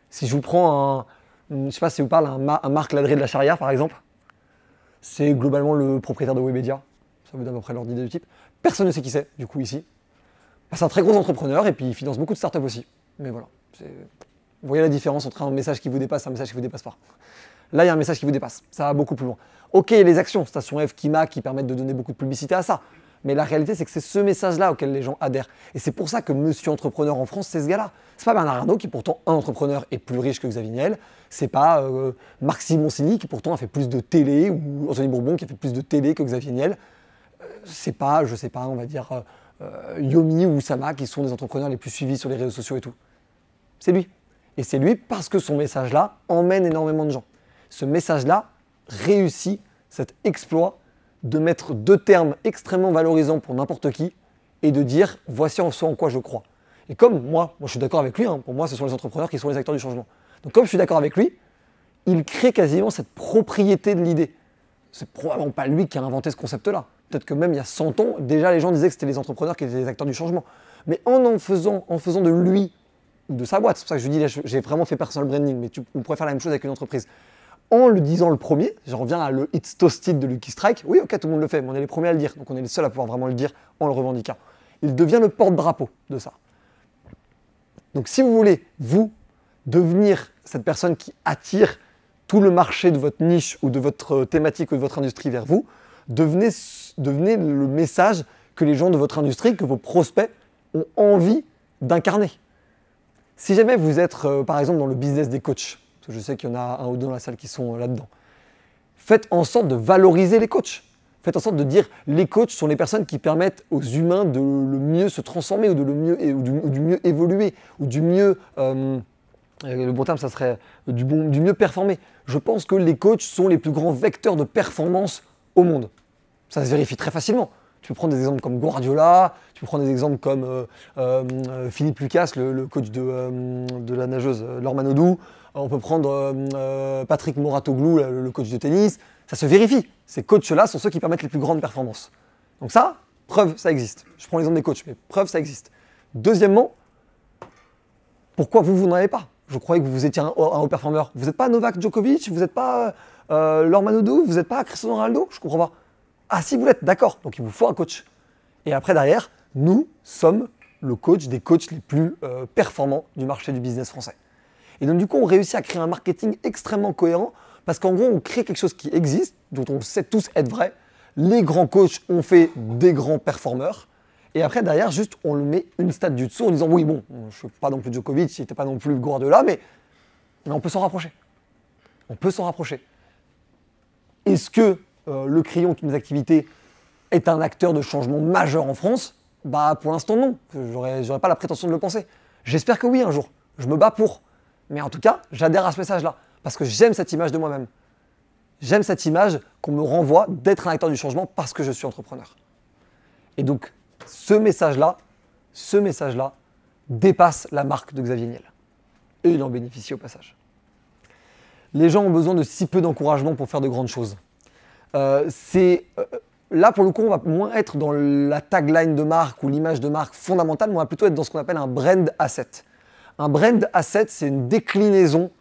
Si je vous prends je ne sais pas si vous parle, un Marc Ladré de la Charrière par exemple, c'est globalement le propriétaire de Webedia, ça vous donne à peu près l'ordre d'idée du type. Personne ne sait qui c'est, du coup, ici. C'est un très gros entrepreneur et puis il finance beaucoup de startups aussi. Mais voilà, vous voyez la différence entre un message qui vous dépasse et un message qui vous dépasse pas. Là, il y a un message qui vous dépasse, ça va beaucoup plus loin. Ok, les actions, Station F, Kima, qui permettent de donner beaucoup de publicité à ça. Mais la réalité, c'est que c'est ce message-là auquel les gens adhèrent. Et c'est pour ça que Monsieur Entrepreneur en France, c'est ce gars-là. C'est pas Bernard Arnault, qui pourtant, un entrepreneur, est plus riche que Xavier Niel. C'est pas Marc Simoncini, qui pourtant a fait plus de télé, ou Anthony Bourbon, qui a fait plus de télé que Xavier Niel. C'est pas, je sais pas, on va dire Yomi ou Sama, qui sont des entrepreneurs les plus suivis sur les réseaux sociaux et tout. C'est lui. Et c'est lui parce que son message-là emmène énormément de gens. Ce message-là réussit cet exploit de mettre deux termes extrêmement valorisants pour n'importe qui et de dire voici en quoi je crois. Et comme moi je suis d'accord avec lui, pour moi ce sont les entrepreneurs qui sont les acteurs du changement. Donc comme je suis d'accord avec lui, il crée quasiment cette propriété de l'idée. C'est probablement pas lui qui a inventé ce concept-là. Peut-être que même il y a 100 ans, déjà les gens disaient que c'était les entrepreneurs qui étaient les acteurs du changement. Mais en faisant de lui ou de sa boîte, c'est pour ça que je dis là, j'ai vraiment fait personal branding, mais on pourrait faire la même chose avec une entreprise. En le disant le premier, j'en reviens à le It's Toasted de Lucky Strike, oui ok tout le monde le fait, mais on est les premiers à le dire, donc on est les seuls à pouvoir vraiment le dire en le revendiquant. Il devient le porte-drapeau de ça. Donc si vous voulez, vous, devenir cette personne qui attire tout le marché de votre niche ou de votre thématique ou de votre industrie vers vous, devenez le message que les gens de votre industrie, que vos prospects ont envie d'incarner. Si jamais vous êtes par exemple dans le business des coachs, parce que je sais qu'il y en a un ou deux dans la salle qui sont là-dedans, faites en sorte de valoriser les coachs. Faites en sorte de dire les coachs sont les personnes qui permettent aux humains de le mieux se transformer ou du mieux évoluer ou du mieux, le bon terme ça serait du mieux performer. Je pense que les coachs sont les plus grands vecteurs de performance au monde. Ça se vérifie très facilement. Tu peux prendre des exemples comme Guardiola, tu peux prendre des exemples comme Philippe Lucas, le coach de la nageuse Laure Manodou. On peut prendre Patrick Moratoglou, le coach de tennis. Ça se vérifie. Ces coachs-là sont ceux qui permettent les plus grandes performances. Donc ça, preuve, ça existe. Je prends l'exemple des coachs, mais preuve, ça existe. Deuxièmement, pourquoi vous n'en avez pas? Je croyais que vous étiez un haut performeur. Vous n'êtes pas Novak Djokovic, vous n'êtes pas Laure Manodou, vous n'êtes pas Cristiano Ronaldo? Je comprends pas. Ah si, vous l'êtes, d'accord. Donc il vous faut un coach. Et après, derrière, nous sommes le coach des coachs les plus performants du marché du business français. Et donc du coup, on réussit à créer un marketing extrêmement cohérent parce qu'en gros, on crée quelque chose qui existe, dont on sait tous être vrai. Les grands coachs ont fait des grands performeurs. Et après, derrière, juste, on le met une stade du dessous en disant oui, bon, je ne suis pas non plus Djokovic, je n'étais pas non plus Guardiola, mais on peut s'en rapprocher. On peut s'en rapprocher. Est-ce que le Crayon, qui est une activité, est un acteur de changement majeur en France? Bah, pour l'instant, non. J'aurais pas la prétention de le penser. J'espère que oui, un jour. Je me bats pour. Mais en tout cas, j'adhère à ce message-là. Parce que j'aime cette image de moi-même. J'aime cette image qu'on me renvoie d'être un acteur du changement parce que je suis entrepreneur. Et donc, ce message-là dépasse la marque de Xavier Niel. Et il en bénéficie au passage. Les gens ont besoin de si peu d'encouragement pour faire de grandes choses. Là, pour le coup, on va moins être dans la tagline de marque ou l'image de marque fondamentale, mais on va plutôt être dans ce qu'on appelle un brand asset. Un brand asset, c'est une déclinaison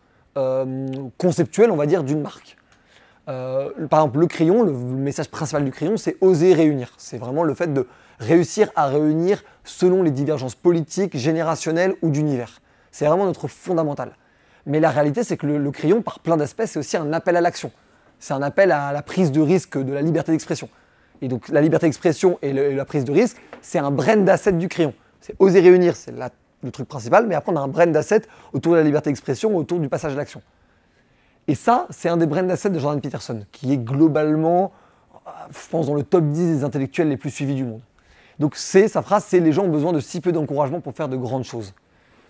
conceptuelle, on va dire, d'une marque. Par exemple, le Crayon, le message principal du Crayon, c'est oser réunir. C'est vraiment le fait de réussir à réunir selon les divergences politiques, générationnelles ou d'univers. C'est vraiment notre fondamental. Mais la réalité, c'est que le Crayon, par plein d'aspects, c'est aussi un appel à l'action. C'est un appel à la prise de risque de la liberté d'expression. Et donc la liberté d'expression et la prise de risque, c'est un brand asset du Crayon. C'est oser réunir, c'est le truc principal, mais après on a un brand asset autour de la liberté d'expression, autour du passage à l'action. Et ça, c'est un des brand assets de Jordan Peterson, qui est globalement, je pense, dans le top 10 des intellectuels les plus suivis du monde. Donc sa phrase, c'est « les gens ont besoin de si peu d'encouragement pour faire de grandes choses ».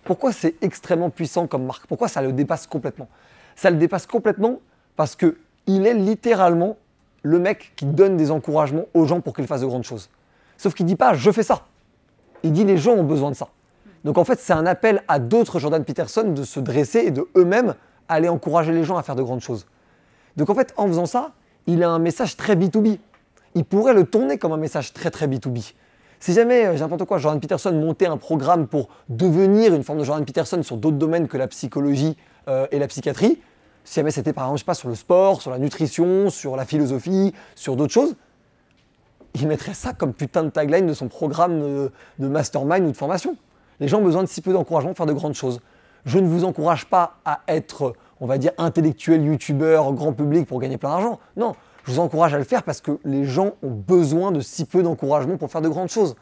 Pourquoi c'est extrêmement puissant comme marque? Pourquoi ça le dépasse complètement? Ça le dépasse complètement parce qu'il est littéralement le mec qui donne des encouragements aux gens pour qu'ils fassent de grandes choses. Sauf qu'il ne dit pas « je fais ça ». Il dit les gens ont besoin de ça. Donc en fait, c'est un appel à d'autres Jordan Peterson de se dresser et de eux-mêmes aller encourager les gens à faire de grandes choses. Donc en fait, en faisant ça, il a un message très B2B. Il pourrait le tourner comme un message très très B2B. Si jamais, n'importe quoi, Jordan Peterson montait un programme pour devenir une forme de Jordan Peterson sur d'autres domaines que la psychologie et la psychiatrie, si jamais c'était par exemple, je sais pas, sur le sport, sur la nutrition, sur la philosophie, sur d'autres choses, il mettrait ça comme putain de tagline de son programme de mastermind ou de formation. Les gens ont besoin de si peu d'encouragement pour faire de grandes choses. Je ne vous encourage pas à être, on va dire, intellectuel, youtubeur, grand public pour gagner plein d'argent. Non, je vous encourage à le faire parce que les gens ont besoin de si peu d'encouragement pour faire de grandes choses.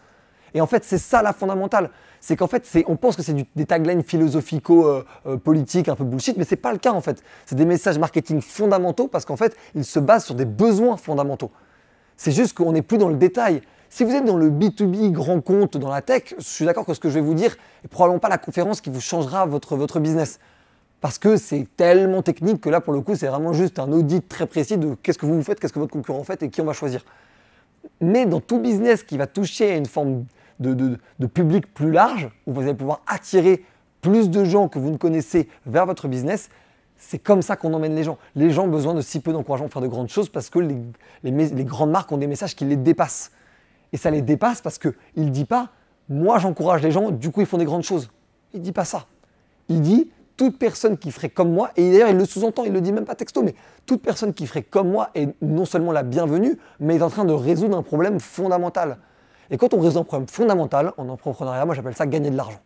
Et en fait, c'est ça la fondamentale. C'est qu'en fait, on pense que c'est des taglines philosophico-politiques un peu bullshit, mais ce n'est pas le cas en fait. C'est des messages marketing fondamentaux parce qu'en fait, ils se basent sur des besoins fondamentaux. C'est juste qu'on n'est plus dans le détail. Si vous êtes dans le B2B grand compte dans la tech, je suis d'accord que ce que je vais vous dire n'est probablement pas la conférence qui vous changera votre business. Parce que c'est tellement technique que là, pour le coup, c'est vraiment juste un audit très précis de qu'est-ce que vous faites, qu'est-ce que votre concurrent fait et qui on va choisir. Mais dans tout business qui va toucher à une forme de public plus large, où vous allez pouvoir attirer plus de gens que vous ne connaissez vers votre business, c'est comme ça qu'on emmène les gens. Les gens ont besoin de si peu d'encouragement pour faire de grandes choses parce que les grandes marques ont des messages qui les dépassent. Et ça les dépasse parce qu'il ne dit pas « moi j'encourage les gens, du coup ils font des grandes choses ». Il ne dit pas ça. Il dit « toute personne qui ferait comme moi », et d'ailleurs il le sous-entend, il ne le dit même pas texto, mais « toute personne qui ferait comme moi est non seulement la bienvenue, mais est en train de résoudre un problème fondamental ». Et quand on résout un problème fondamental, en entrepreneuriat, moi j'appelle ça gagner de l'argent.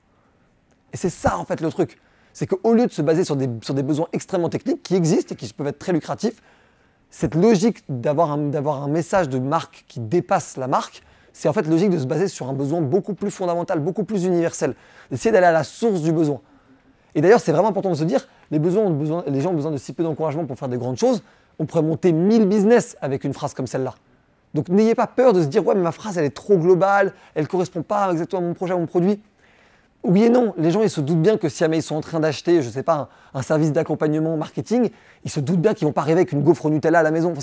Et c'est ça en fait le truc. C'est qu'au lieu de se baser sur des besoins extrêmement techniques qui existent et qui peuvent être très lucratifs, cette logique d'avoir un message de marque qui dépasse la marque, c'est en fait logique de se baser sur un besoin beaucoup plus fondamental, beaucoup plus universel, d'essayer d'aller à la source du besoin. Et d'ailleurs, c'est vraiment important de se dire, les gens ont besoin de si peu d'encouragement pour faire des grandes choses, on pourrait monter 1000 business avec une phrase comme celle-là. Donc n'ayez pas peur de se dire « ouais, mais ma phrase, elle est trop globale, elle ne correspond pas exactement à mon projet, à mon produit ». Oui et non, les gens ils se doutent bien que si jamais ils sont en train d'acheter, je ne sais pas, un service d'accompagnement marketing, ils se doutent bien qu'ils ne vont pas arriver avec une gaufre Nutella à la maison.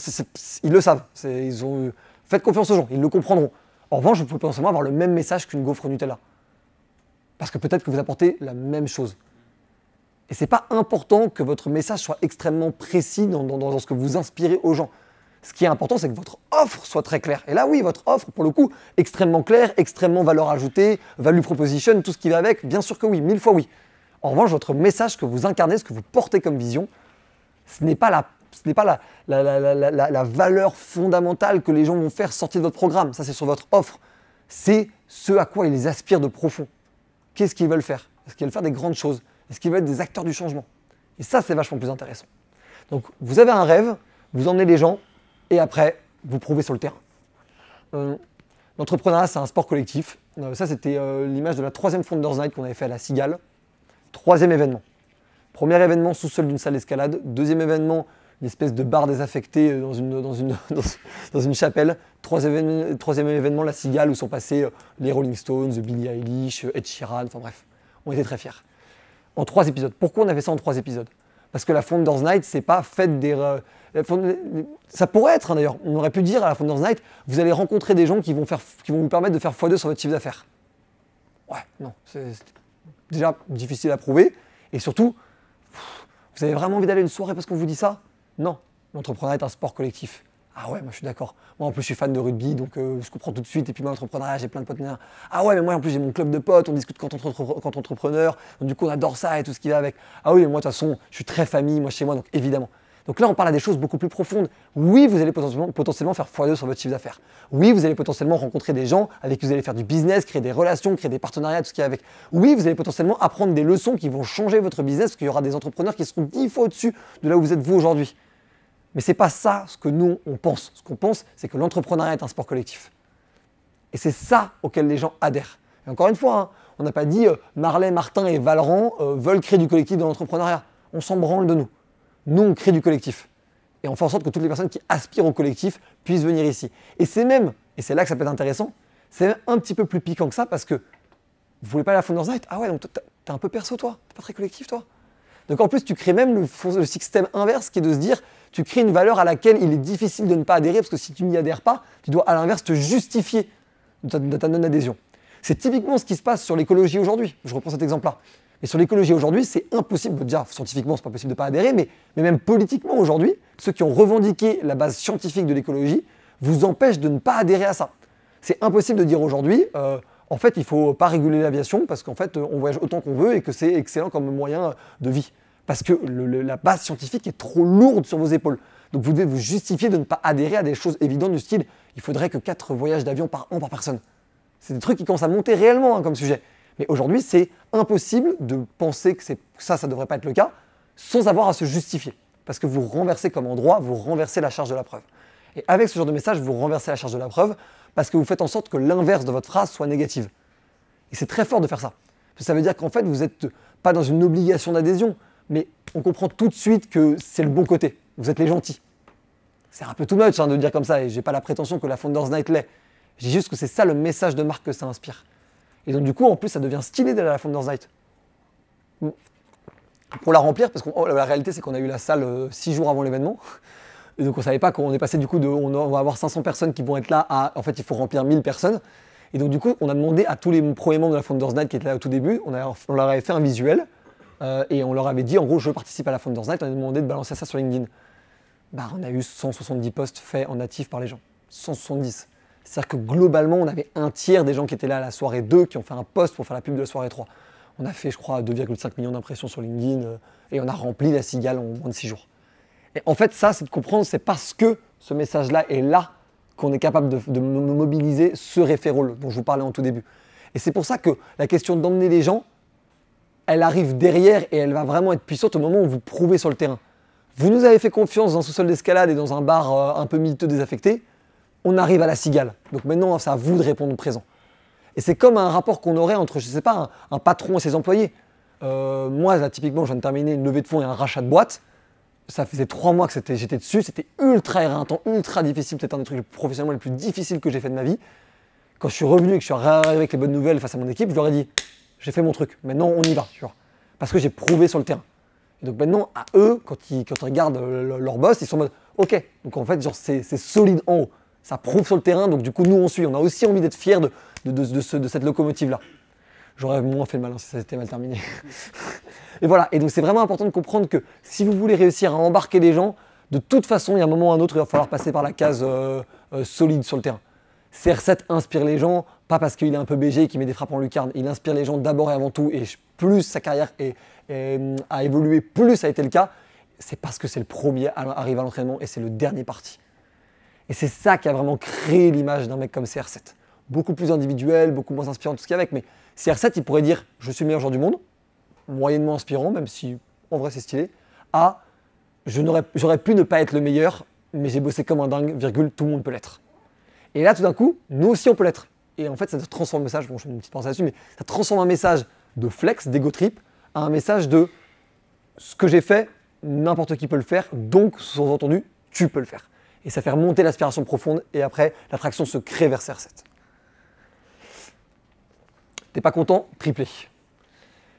Ils le savent, faites confiance aux gens, ils le comprendront. En revanche, vous pouvez potentiellement avoir le même message qu'une gaufre Nutella. Parce que peut-être que vous apportez la même chose. Et ce n'est pas important que votre message soit extrêmement précis dans ce que vous inspirez aux gens. Ce qui est important, c'est que votre offre soit très claire. Et là, oui, votre offre, pour le coup, extrêmement claire, extrêmement valeur ajoutée, value proposition, tout ce qui va avec, bien sûr que oui, 1000 fois oui. En revanche, votre message que vous incarnez, ce que vous portez comme vision, ce n'est pas la valeur fondamentale que les gens vont faire sortir de votre programme. Ça, c'est sur votre offre. C'est ce à quoi ils aspirent de profond. Qu'est-ce qu'ils veulent faire? Est-ce qu'ils veulent faire des grandes choses? Est-ce qu'ils veulent être des acteurs du changement? Et ça, c'est vachement plus intéressant. Donc, vous avez un rêve, vous emmenez les gens, et après, vous prouvez sur le terrain. L'entrepreneuriat, c'est un sport collectif. Ça, c'était l'image de la 3e Founders Night qu'on avait fait à la Cigale. 3e événement. Premier événement, sous-sol d'une salle d'escalade. 2e événement, une espèce de bar désaffecté dans une chapelle. 3e événement, la Cigale, où sont passés les Rolling Stones, Billie Eilish, Ed Sheeran, enfin bref. On était très fiers. En 3 épisodes. Pourquoi on a fait ça en 3 épisodes? Parce que la Founders Night, c'est pas fait des... ça pourrait être, d'ailleurs, on aurait pu dire à la Founders Night, vous allez rencontrer des gens qui vont vous permettre de faire x2 sur votre chiffre d'affaires. Ouais, non, c'est déjà difficile à prouver. Et surtout, vous avez vraiment envie d'aller à une soirée parce qu'on vous dit ça? Non, l'entrepreneuriat est un sport collectif. Ah ouais, moi je suis d'accord. Moi en plus je suis fan de rugby, donc je comprends tout de suite. Et puis moi l'entrepreneuriat, j'ai plein de potes. Ah ouais, mais moi en plus j'ai mon club de potes, on discute quand entrepreneur. Donc du coup on adore ça et tout ce qui va avec. Ah oui, mais moi de toute façon, je suis très famille, moi chez moi, donc évidemment. Donc là on parle à des choses beaucoup plus profondes. Oui, vous allez potentiellement faire x2 sur votre chiffre d'affaires. Oui, vous allez potentiellement rencontrer des gens avec qui vous allez faire du business, créer des relations, créer des partenariats, tout ce qui va avec. Oui, vous allez potentiellement apprendre des leçons qui vont changer votre business, parce qu'il y aura des entrepreneurs qui seront 10 fois au-dessus de là où vous êtes vous aujourd'hui. Mais ce n'est pas ça ce que nous, on pense. Ce qu'on pense, c'est que l'entrepreneuriat est un sport collectif. Et c'est ça auquel les gens adhèrent. Et encore une fois, hein, on n'a pas dit Marley, Martin et Valran veulent créer du collectif dans l'entrepreneuriat. On s'en branle de nous. Nous, on crée du collectif. Et on fait en sorte que toutes les personnes qui aspirent au collectif puissent venir ici. Et c'est même, et c'est là que ça peut être intéressant, c'est même un petit peu plus piquant que ça parce que vous voulez pas aller à la Founders Night? Ah ouais, donc t'es un peu perso toi, t'es pas très collectif toi. Donc en plus, tu crées même le système inverse qui est de se dire, tu crées une valeur à laquelle il est difficile de ne pas adhérer parce que si tu n'y adhères pas, tu dois à l'inverse te justifier de ta non-adhésion. C'est typiquement ce qui se passe sur l'écologie aujourd'hui. Je reprends cet exemple-là. Mais sur l'écologie aujourd'hui, c'est impossible, déjà scientifiquement, c'est pas possible de ne pas adhérer, mais même politiquement aujourd'hui, ceux qui ont revendiqué la base scientifique de l'écologie vous empêchent de ne pas adhérer à ça. C'est impossible de dire aujourd'hui, en fait, il ne faut pas réguler l'aviation parce qu'en fait, on voyage autant qu'on veut et que c'est excellent comme moyen de vie. Parce que la base scientifique est trop lourde sur vos épaules. Donc vous devez vous justifier de ne pas adhérer à des choses évidentes du style, il faudrait que 4 voyages d'avion par an par personne. C'est des trucs qui commencent à monter réellement comme sujet. Mais aujourd'hui, c'est impossible de penser que ça ne devrait pas être le cas sans avoir à se justifier. Parce que vous renversez comme en droit, vous renversez la charge de la preuve. Et avec ce genre de message, vous renversez la charge de la preuve parce que vous faites en sorte que l'inverse de votre phrase soit négative. Et c'est très fort de faire ça. Parce que ça veut dire qu'en fait, vous n'êtes pas dans une obligation d'adhésion, mais on comprend tout de suite que c'est le bon côté. Vous êtes les gentils. C'est un peu too much de dire comme ça, et je n'ai pas la prétention que la Founders Night l'est. Je dis juste que c'est ça le message de marque que ça inspire. Et donc du coup, en plus, ça devient stylé d'aller à la Founders Night. Pour la remplir, parce que la réalité, c'est qu'on a eu la salle 6 jours avant l'événement. Et donc on ne savait pas qu'on est passé du coup on va avoir 500 personnes qui vont être là à, en fait, il faut remplir 1000 personnes. Et donc du coup, on a demandé à tous les premiers membres de la Founders Night qui étaient là au tout début, on leur avait fait un visuel et on leur avait dit, en gros, je participe à la Founders Night, on a demandé de balancer ça sur LinkedIn. Bah, on a eu 170 posts faits en natif par les gens. 170. C'est-à-dire que globalement, on avait un tiers des gens qui étaient là à la soirée 2 qui ont fait un post pour faire la pub de la soirée 3. On a fait, je crois, 2,5 millions d'impressions sur LinkedIn et on a rempli la cigale en moins de 6 jours. Et en fait, ça, c'est de comprendre, c'est parce que ce message-là est là qu'on est capable de mobiliser ce référent dont je vous parlais en tout début. Et c'est pour ça que la question d'emmener les gens, elle arrive derrière et elle va vraiment être puissante au moment où vous prouvez sur le terrain. Vous nous avez fait confiance dans un sous-sol d'escalade et dans un bar un peu miteux désaffecté, on arrive à la cigale. Donc maintenant, c'est à vous de répondre présent. Et c'est comme un rapport qu'on aurait entre, je ne sais pas, un patron et ses employés. Moi, là, typiquement, je viens de terminer une levée de fonds et un rachat de boîte. Ça faisait 3 mois que j'étais dessus, c'était ultra éreintant, ultra difficile, peut-être un des trucs professionnellement les plus difficiles que j'ai fait de ma vie. Quand je suis revenu et que je suis arrivé avec les bonnes nouvelles face à mon équipe, je leur ai dit, j'ai fait mon truc, maintenant on y va, tu vois. Parce que j'ai prouvé sur le terrain. Et donc maintenant, à eux, quand ils regardent leur boss, ils sont en mode, ok, donc en fait, genre, c'est solide en haut. Ça prouve sur le terrain, donc du coup, nous, on suit. On a aussi envie d'être fiers de cette locomotive-là. J'aurais moins fait le malin si ça s'était mal terminé. Et voilà, et donc c'est vraiment important de comprendre que si vous voulez réussir à embarquer les gens, de toute façon, il y a un moment ou un autre, il va falloir passer par la case solide sur le terrain. CR7 inspire les gens, pas parce qu'il est un peu BG et qu'il met des frappes en lucarne. Il inspire les gens d'abord et avant tout, et plus sa carrière a évolué, plus ça a été le cas, c'est parce que c'est le premier arrivé à l'entraînement et c'est le dernier parti. Et c'est ça qui a vraiment créé l'image d'un mec comme CR7. Beaucoup plus individuel, beaucoup moins inspirant, tout ce qu'il y a avec, mais CR7, il pourrait dire « je suis le meilleur joueur du monde », moyennement inspirant, même si en vrai c'est stylé, à « j'aurais pu ne pas être le meilleur, mais j'ai bossé comme un dingue, virgule, tout le monde peut l'être ». Et là, tout d'un coup, nous aussi on peut l'être. Et en fait, ça transforme le message, bon je fais une petite pensée là-dessus, mais ça transforme un message de flex, d'ego trip, à un message de « ce que j'ai fait, n'importe qui peut le faire, donc sous-entendu, tu peux le faire ». Et ça fait remonter l'aspiration profonde et après, l'attraction se crée vers CR7. T'es pas content? Triplé.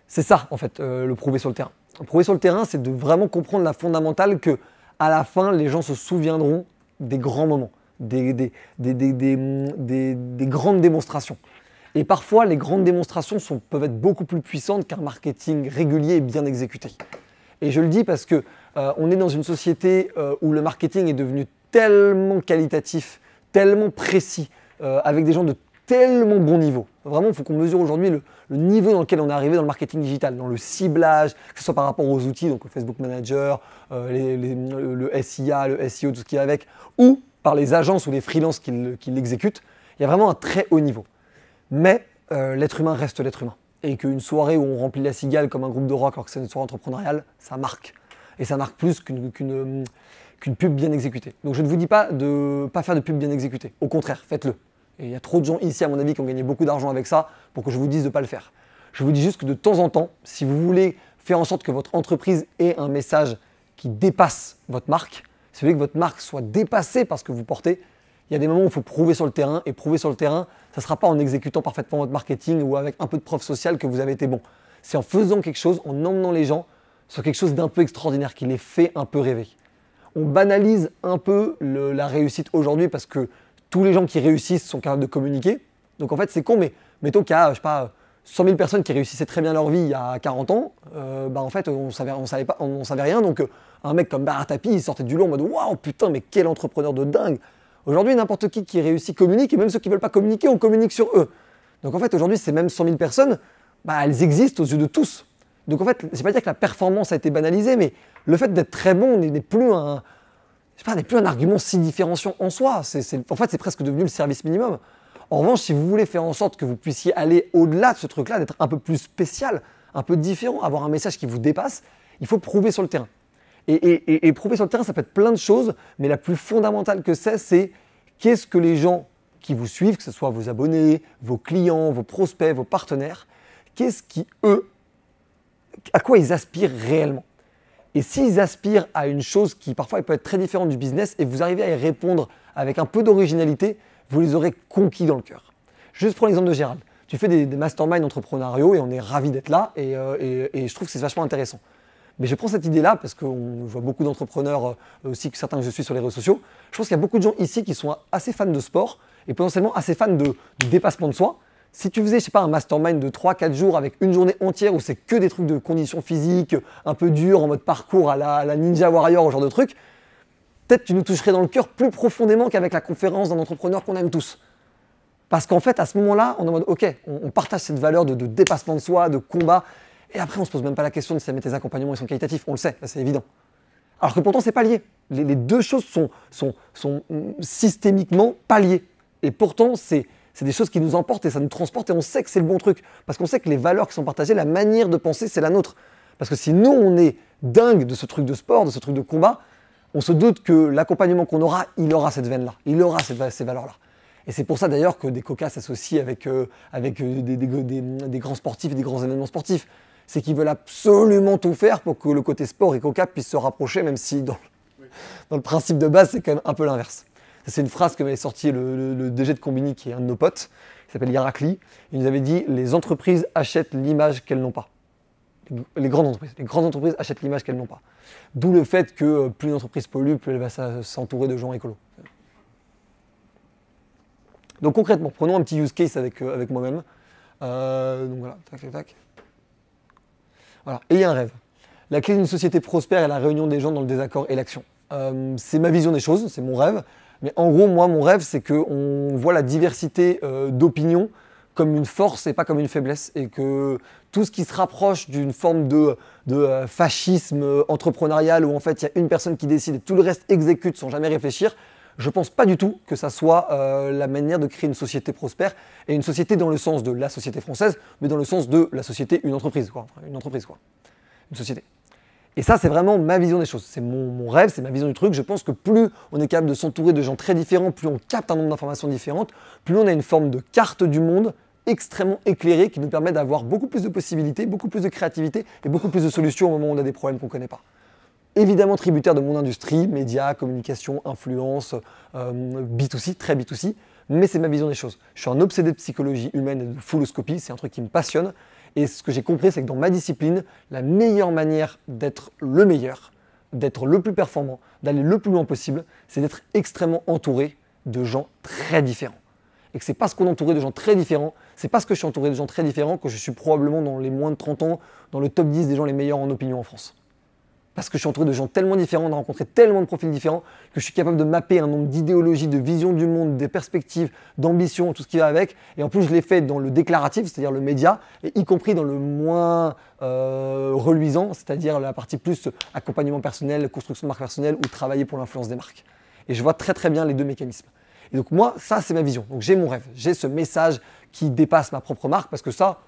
C'est ça, en fait, le prouver sur le terrain. Le prouver sur le terrain, c'est de vraiment comprendre la fondamentale que, à la fin, les gens se souviendront des grands moments, des grandes démonstrations. Et parfois, les grandes démonstrations peuvent être beaucoup plus puissantes qu'un marketing régulier et bien exécuté. Et je le dis parce que on est dans une société où le marketing est devenu tellement qualitatif, tellement précis, avec des gens de tellement bon niveau. Vraiment, il faut qu'on mesure aujourd'hui le niveau dans lequel on est arrivé dans le marketing digital, dans le ciblage, que ce soit par rapport aux outils, donc le Facebook Manager, le SIA, le SEO, tout ce qui est avec, ou par les agences ou les freelances qui l'exécutent. Il y a vraiment un très haut niveau. Mais l'être humain reste l'être humain. Et qu'une soirée où on remplit la cigale comme un groupe de rock alors que c'est une soirée entrepreneuriale, ça marque. Et ça marque plus qu'une pub bien exécutée. Donc je ne vous dis pas de ne pas faire de pub bien exécutée. Au contraire, faites-le. Et il y a trop de gens ici, à mon avis, qui ont gagné beaucoup d'argent avec ça pour que je vous dise de ne pas le faire. Je vous dis juste que de temps en temps, si vous voulez faire en sorte que votre entreprise ait un message qui dépasse votre marque, si vous voulez que votre marque soit dépassée par ce que vous portez, il y a des moments où il faut prouver sur le terrain. Et prouver sur le terrain, ça ne sera pas en exécutant parfaitement votre marketing ou avec un peu de preuve sociale que vous avez été bon. C'est en faisant quelque chose, en emmenant les gens sur quelque chose d'un peu extraordinaire qui les fait un peu rêver. On banalise un peu la réussite aujourd'hui parce que tous les gens qui réussissent sont capables de communiquer. Donc en fait, c'est con, mais Mettons qu'il y a, je sais pas, 100 000 personnes qui réussissaient très bien leur vie il y a 40 ans, en fait, on savait rien. Donc, un mec comme Bernard Tapie, il sortait du lot en mode waouh, putain, mais quel entrepreneur de dingue. Aujourd'hui, n'importe qui réussit communique, et même ceux qui ne veulent pas communiquer, on communique sur eux. Donc, en fait, aujourd'hui, ces mêmes 100 000 personnes, elles existent aux yeux de tous. Donc, en fait, je ne vais pas dire que la performance a été banalisée, mais le fait d'être très bon n'est plus un argument si différenciant en soi. En fait, c'est presque devenu le service minimum. En revanche, si vous voulez faire en sorte que vous puissiez aller au-delà de ce truc-là, d'être un peu plus spécial, un peu différent, avoir un message qui vous dépasse, il faut prouver sur le terrain. Et prouver sur le terrain, ça peut être plein de choses, mais la plus fondamentale que c'est qu'est-ce que les gens qui vous suivent, que ce soit vos abonnés, vos clients, vos prospects, vos partenaires, qu'est-ce qui, eux, à quoi ils aspirent réellement. Et s'ils aspirent à une chose qui parfois peut être très différente du business et vous arrivez à y répondre avec un peu d'originalité, vous les aurez conquis dans le cœur. Juste prends l'exemple de Gérald. Tu fais des masterminds entrepreneuriaux et on est ravis d'être là et je trouve que c'est vachement intéressant. Mais je prends cette idée-là parce qu'on voit beaucoup d'entrepreneurs, aussi que certains que je suis sur les réseaux sociaux. Je pense qu'il y a beaucoup de gens ici qui sont assez fans de sport et potentiellement assez fans de dépassement de soi. Si tu faisais, je sais pas, un mastermind de 3-4 jours avec une journée entière où c'est que des trucs de conditions physiques, un peu durs, en mode parcours à la Ninja Warrior, ce genre de trucs, peut-être tu nous toucherais dans le cœur plus profondément qu'avec la conférence d'un entrepreneur qu'on aime tous. Parce qu'en fait, à ce moment-là, on est en mode, ok, on partage cette valeur de dépassement de soi, de combat, et après, on se pose même pas la question de si tes accompagnements sont qualitatifs, on le sait, c'est évident. Alors que pourtant, c'est pas lié. Les deux choses sont systémiquement pas liées. Et pourtant, c'est des choses qui nous emportent et ça nous transporte et on sait que c'est le bon truc. Parce qu'on sait que les valeurs qui sont partagées, la manière de penser, c'est la nôtre. Parce que si nous, on est dingue de ce truc de sport, de ce truc de combat, on se doute que l'accompagnement qu'on aura, il aura cette veine-là, il aura ces valeurs-là. Et c'est pour ça d'ailleurs que des cocas s'associent avec des grands sportifs et des grands événements sportifs. C'est qu'ils veulent absolument tout faire pour que le côté sport et coca puissent se rapprocher, même si dans le principe de base, c'est quand même un peu l'inverse. C'est une phrase que m'avait sorti le DG de Combini, qui est un de nos potes, qui s'appelle Irakli. Il nous avait dit « Les entreprises achètent l'image qu'elles n'ont pas ». Les grandes entreprises achètent l'image qu'elles n'ont pas. D'où le fait que plus une entreprise pollue, plus elle va s'entourer de gens écolos. Donc concrètement, prenons un petit use case avec moi-même. Donc voilà, tac, tac, tac. Voilà, ayez un rêve. La clé d'une société prospère est la réunion des gens dans le désaccord et l'action. C'est ma vision des choses, c'est mon rêve. Mais en gros, moi, mon rêve, c'est qu'on voit la diversité d'opinions comme une force et pas comme une faiblesse. Et que tout ce qui se rapproche d'une forme de fascisme entrepreneurial où en fait, il y a une personne qui décide et tout le reste exécute sans jamais réfléchir, je ne pense pas du tout que ça soit la manière de créer une société prospère. Et une société dans le sens de la société française, mais dans le sens de la société, une entreprise, quoi. Enfin, une société. Et ça, c'est vraiment ma vision des choses. C'est mon rêve, c'est ma vision du truc. Je pense que plus on est capable de s'entourer de gens très différents, plus on capte un nombre d'informations différentes, plus on a une forme de carte du monde extrêmement éclairée qui nous permet d'avoir beaucoup plus de possibilités, beaucoup plus de créativité et beaucoup plus de solutions au moment où on a des problèmes qu'on ne connaît pas. Évidemment tributaire de mon industrie, médias, communication, influence, B2C, très B2C, mais c'est ma vision des choses. Je suis un obsédé de psychologie humaine et de fulloscopie, c'est un truc qui me passionne. Et ce que j'ai compris, c'est que dans ma discipline, la meilleure manière d'être le meilleur, d'être le plus performant, d'aller le plus loin possible, c'est d'être extrêmement entouré de gens très différents. Et que c'est parce qu'on est entouré de gens très différents, c'est parce que je suis entouré de gens très différents que je suis probablement dans les moins de 30 ans, dans le top 10 des gens les meilleurs en opinion en France. Parce que je suis entouré de gens tellement différents, on a rencontré tellement de profils différents, que je suis capable de mapper un nombre d'idéologies, de visions du monde, des perspectives, d'ambitions, tout ce qui va avec. Et en plus, je l'ai fait dans le déclaratif, c'est-à-dire le média, et y compris dans le moins reluisant, c'est-à-dire la partie plus accompagnement personnel, construction de marque personnelle ou travailler pour l'influence des marques. Et je vois très très bien les deux mécanismes. Et donc moi, ça c'est ma vision. Donc j'ai mon rêve, j'ai ce message qui dépasse ma propre marque, parce que ça...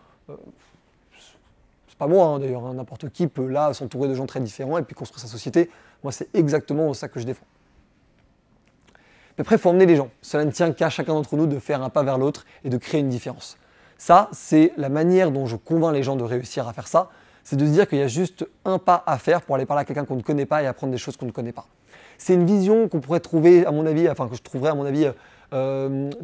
pas moi, hein, d'ailleurs, hein, n'importe qui peut là s'entourer de gens très différents et puis construire sa société. Moi, c'est exactement ça que je défends. Mais après, il faut emmener les gens. Cela ne tient qu'à chacun d'entre nous de faire un pas vers l'autre et de créer une différence. Ça, c'est la manière dont je convainc les gens de réussir à faire ça. C'est de se dire qu'il y a juste un pas à faire pour aller parler à quelqu'un qu'on ne connaît pas et apprendre des choses qu'on ne connaît pas. C'est une vision qu'on pourrait trouver, à mon avis, enfin que je trouverais à mon avis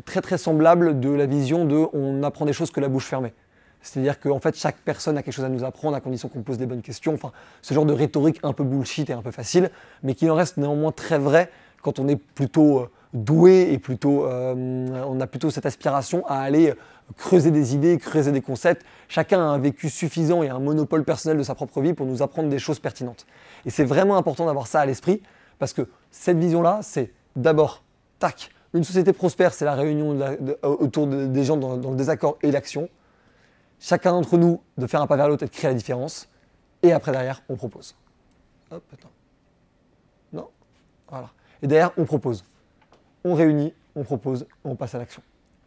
très très semblable de la vision de on apprend des choses que la bouche fermée. C'est-à-dire qu'en fait, chaque personne a quelque chose à nous apprendre à condition qu'on pose des bonnes questions. Enfin, ce genre de rhétorique un peu bullshit et un peu facile, mais qui en reste néanmoins très vrai quand on est plutôt doué et plutôt, on a plutôt cette aspiration à aller creuser des idées, creuser des concepts. Chacun a un vécu suffisant et un monopole personnel de sa propre vie pour nous apprendre des choses pertinentes. Et c'est vraiment important d'avoir ça à l'esprit parce que cette vision-là, c'est d'abord, tac, une société prospère, c'est la réunion autour des gens dans le désaccord et l'action. Chacun d'entre nous de faire un pas vers l'autre et de créer la différence. Et après, derrière, on propose. Hop, attends. Non. Voilà. Et derrière, on propose. On réunit, on propose, on passe à l'action.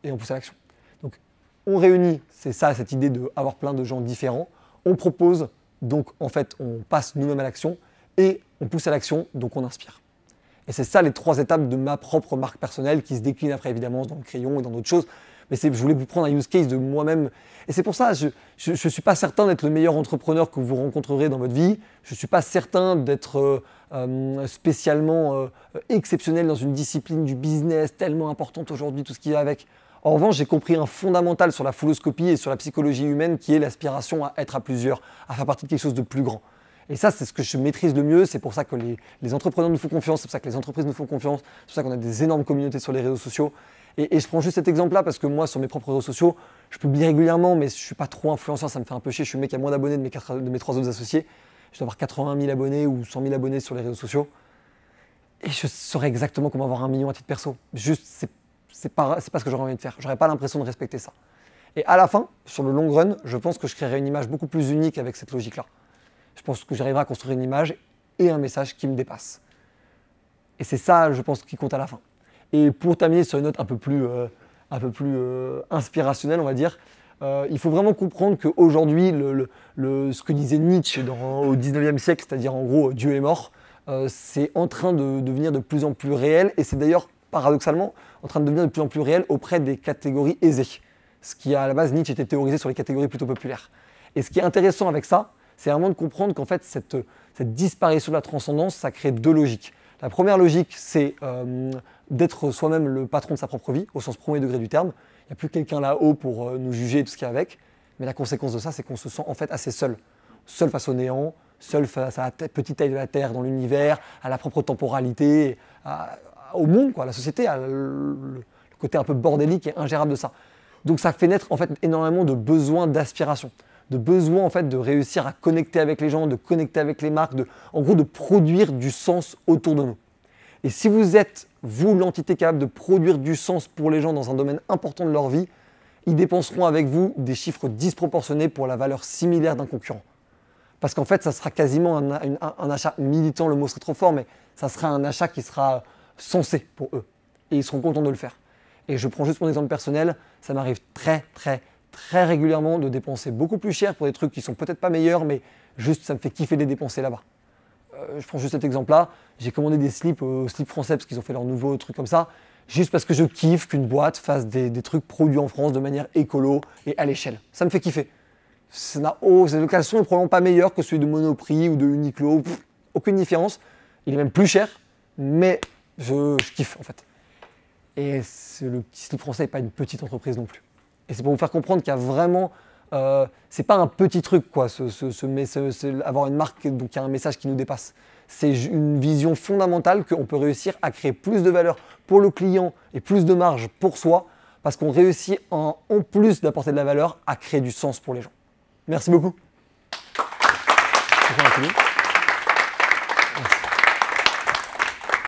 Et on pousse à l'action. Donc, on réunit, c'est ça, cette idée d'avoir plein de gens différents. On propose, donc en fait, on passe nous-mêmes à l'action. Et on pousse à l'action, donc on inspire. Et c'est ça les 3 étapes de ma propre marque personnelle qui se décline après évidemment dans le crayon et dans d'autres choses. Mais je voulais vous prendre un use case de moi-même. Et c'est pour ça, je ne suis pas certain d'être le meilleur entrepreneur que vous rencontrerez dans votre vie. Je ne suis pas certain d'être spécialement exceptionnel dans une discipline du business tellement importante aujourd'hui, tout ce qui va avec. En revanche, j'ai compris un fondamental sur la fulloscopie et sur la psychologie humaine qui est l'aspiration à être à plusieurs, à faire partie de quelque chose de plus grand. Et ça, c'est ce que je maîtrise le mieux. C'est pour ça que les entrepreneurs nous font confiance, c'est pour ça que les entreprises nous font confiance, c'est pour ça qu'on a des énormes communautés sur les réseaux sociaux. Et je prends juste cet exemple-là parce que moi, sur mes propres réseaux sociaux, je publie régulièrement, mais je ne suis pas trop influenceur, ça me fait un peu chier. Je suis le mec qui a moins d'abonnés de mes 3 autres associés. Je dois avoir 80 000 abonnés ou 100 000 abonnés sur les réseaux sociaux. Et je saurais exactement comment avoir 1 million à titre perso. Juste, c'est pas ce que j'aurais envie de faire. J'aurais pas l'impression de respecter ça. Et à la fin, sur le long run, je pense que je créerai une image beaucoup plus unique avec cette logique-là. Je pense que j'arriverai à construire une image et un message qui me dépasse. Et c'est ça, je pense, qui compte à la fin. Et pour terminer sur une note un peu plus inspirationnelle, on va dire, il faut vraiment comprendre qu'aujourd'hui, ce que disait Nietzsche au 19e siècle, c'est-à-dire en gros Dieu est mort, c'est en train de devenir de plus en plus réel. Et c'est d'ailleurs, paradoxalement, en train de devenir de plus en plus réel auprès des catégories aisées. Ce qui, à la base, Nietzsche était théorisé sur les catégories plutôt populaires. Et ce qui est intéressant avec ça, c'est vraiment de comprendre qu'en fait, cette disparition de la transcendance, ça crée 2 logiques. La première logique, c'est d'être soi-même le patron de sa propre vie, au sens premier degré du terme. Il n'y a plus quelqu'un là-haut pour nous juger et tout ce qu'il y a avec. Mais la conséquence de ça, c'est qu'on se sent en fait assez seul. Seul face au néant, seul face à la petite taille de la Terre dans l'univers, à la propre temporalité, au monde, quoi, à la société, à le côté un peu bordélique et ingérable de ça. Donc ça fait naître en fait énormément de besoins d'aspiration, de besoin en fait de réussir à connecter avec les gens, de connecter avec les marques, en gros de produire du sens autour de nous. Et si vous êtes, vous, l'entité capable de produire du sens pour les gens dans un domaine important de leur vie, ils dépenseront avec vous des chiffres disproportionnés pour la valeur similaire d'un concurrent. Parce qu'en fait, ça sera quasiment un achat militant, le mot serait trop fort, mais ça sera un achat qui sera sensé pour eux. Et ils seront contents de le faire. Et je prends juste mon exemple personnel, ça m'arrive très régulièrement de dépenser beaucoup plus cher pour des trucs qui sont peut-être pas meilleurs, mais juste ça me fait kiffer de les dépenser là-bas. Je prends juste cet exemple-là, j'ai commandé des slips au Slip Français parce qu'ils ont fait leur nouveau truc comme ça, juste parce que je kiffe qu'une boîte fasse des trucs produits en France de manière écolo et à l'échelle. Ça me fait kiffer. Le caleçon est probablement pas meilleur que celui de Monoprix ou de Uniqlo, aucune différence. Il est même plus cher, mais je kiffe en fait. Et le petit Slip Français n'est pas une petite entreprise non plus. Et c'est pour vous faire comprendre qu'il y a vraiment... c'est pas un petit truc, quoi, avoir une marque donc, qui a un message qui nous dépasse. C'est une vision fondamentale qu'on peut réussir à créer plus de valeur pour le client et plus de marge pour soi, parce qu'on réussit en plus d'apporter de la valeur à créer du sens pour les gens. Merci beaucoup.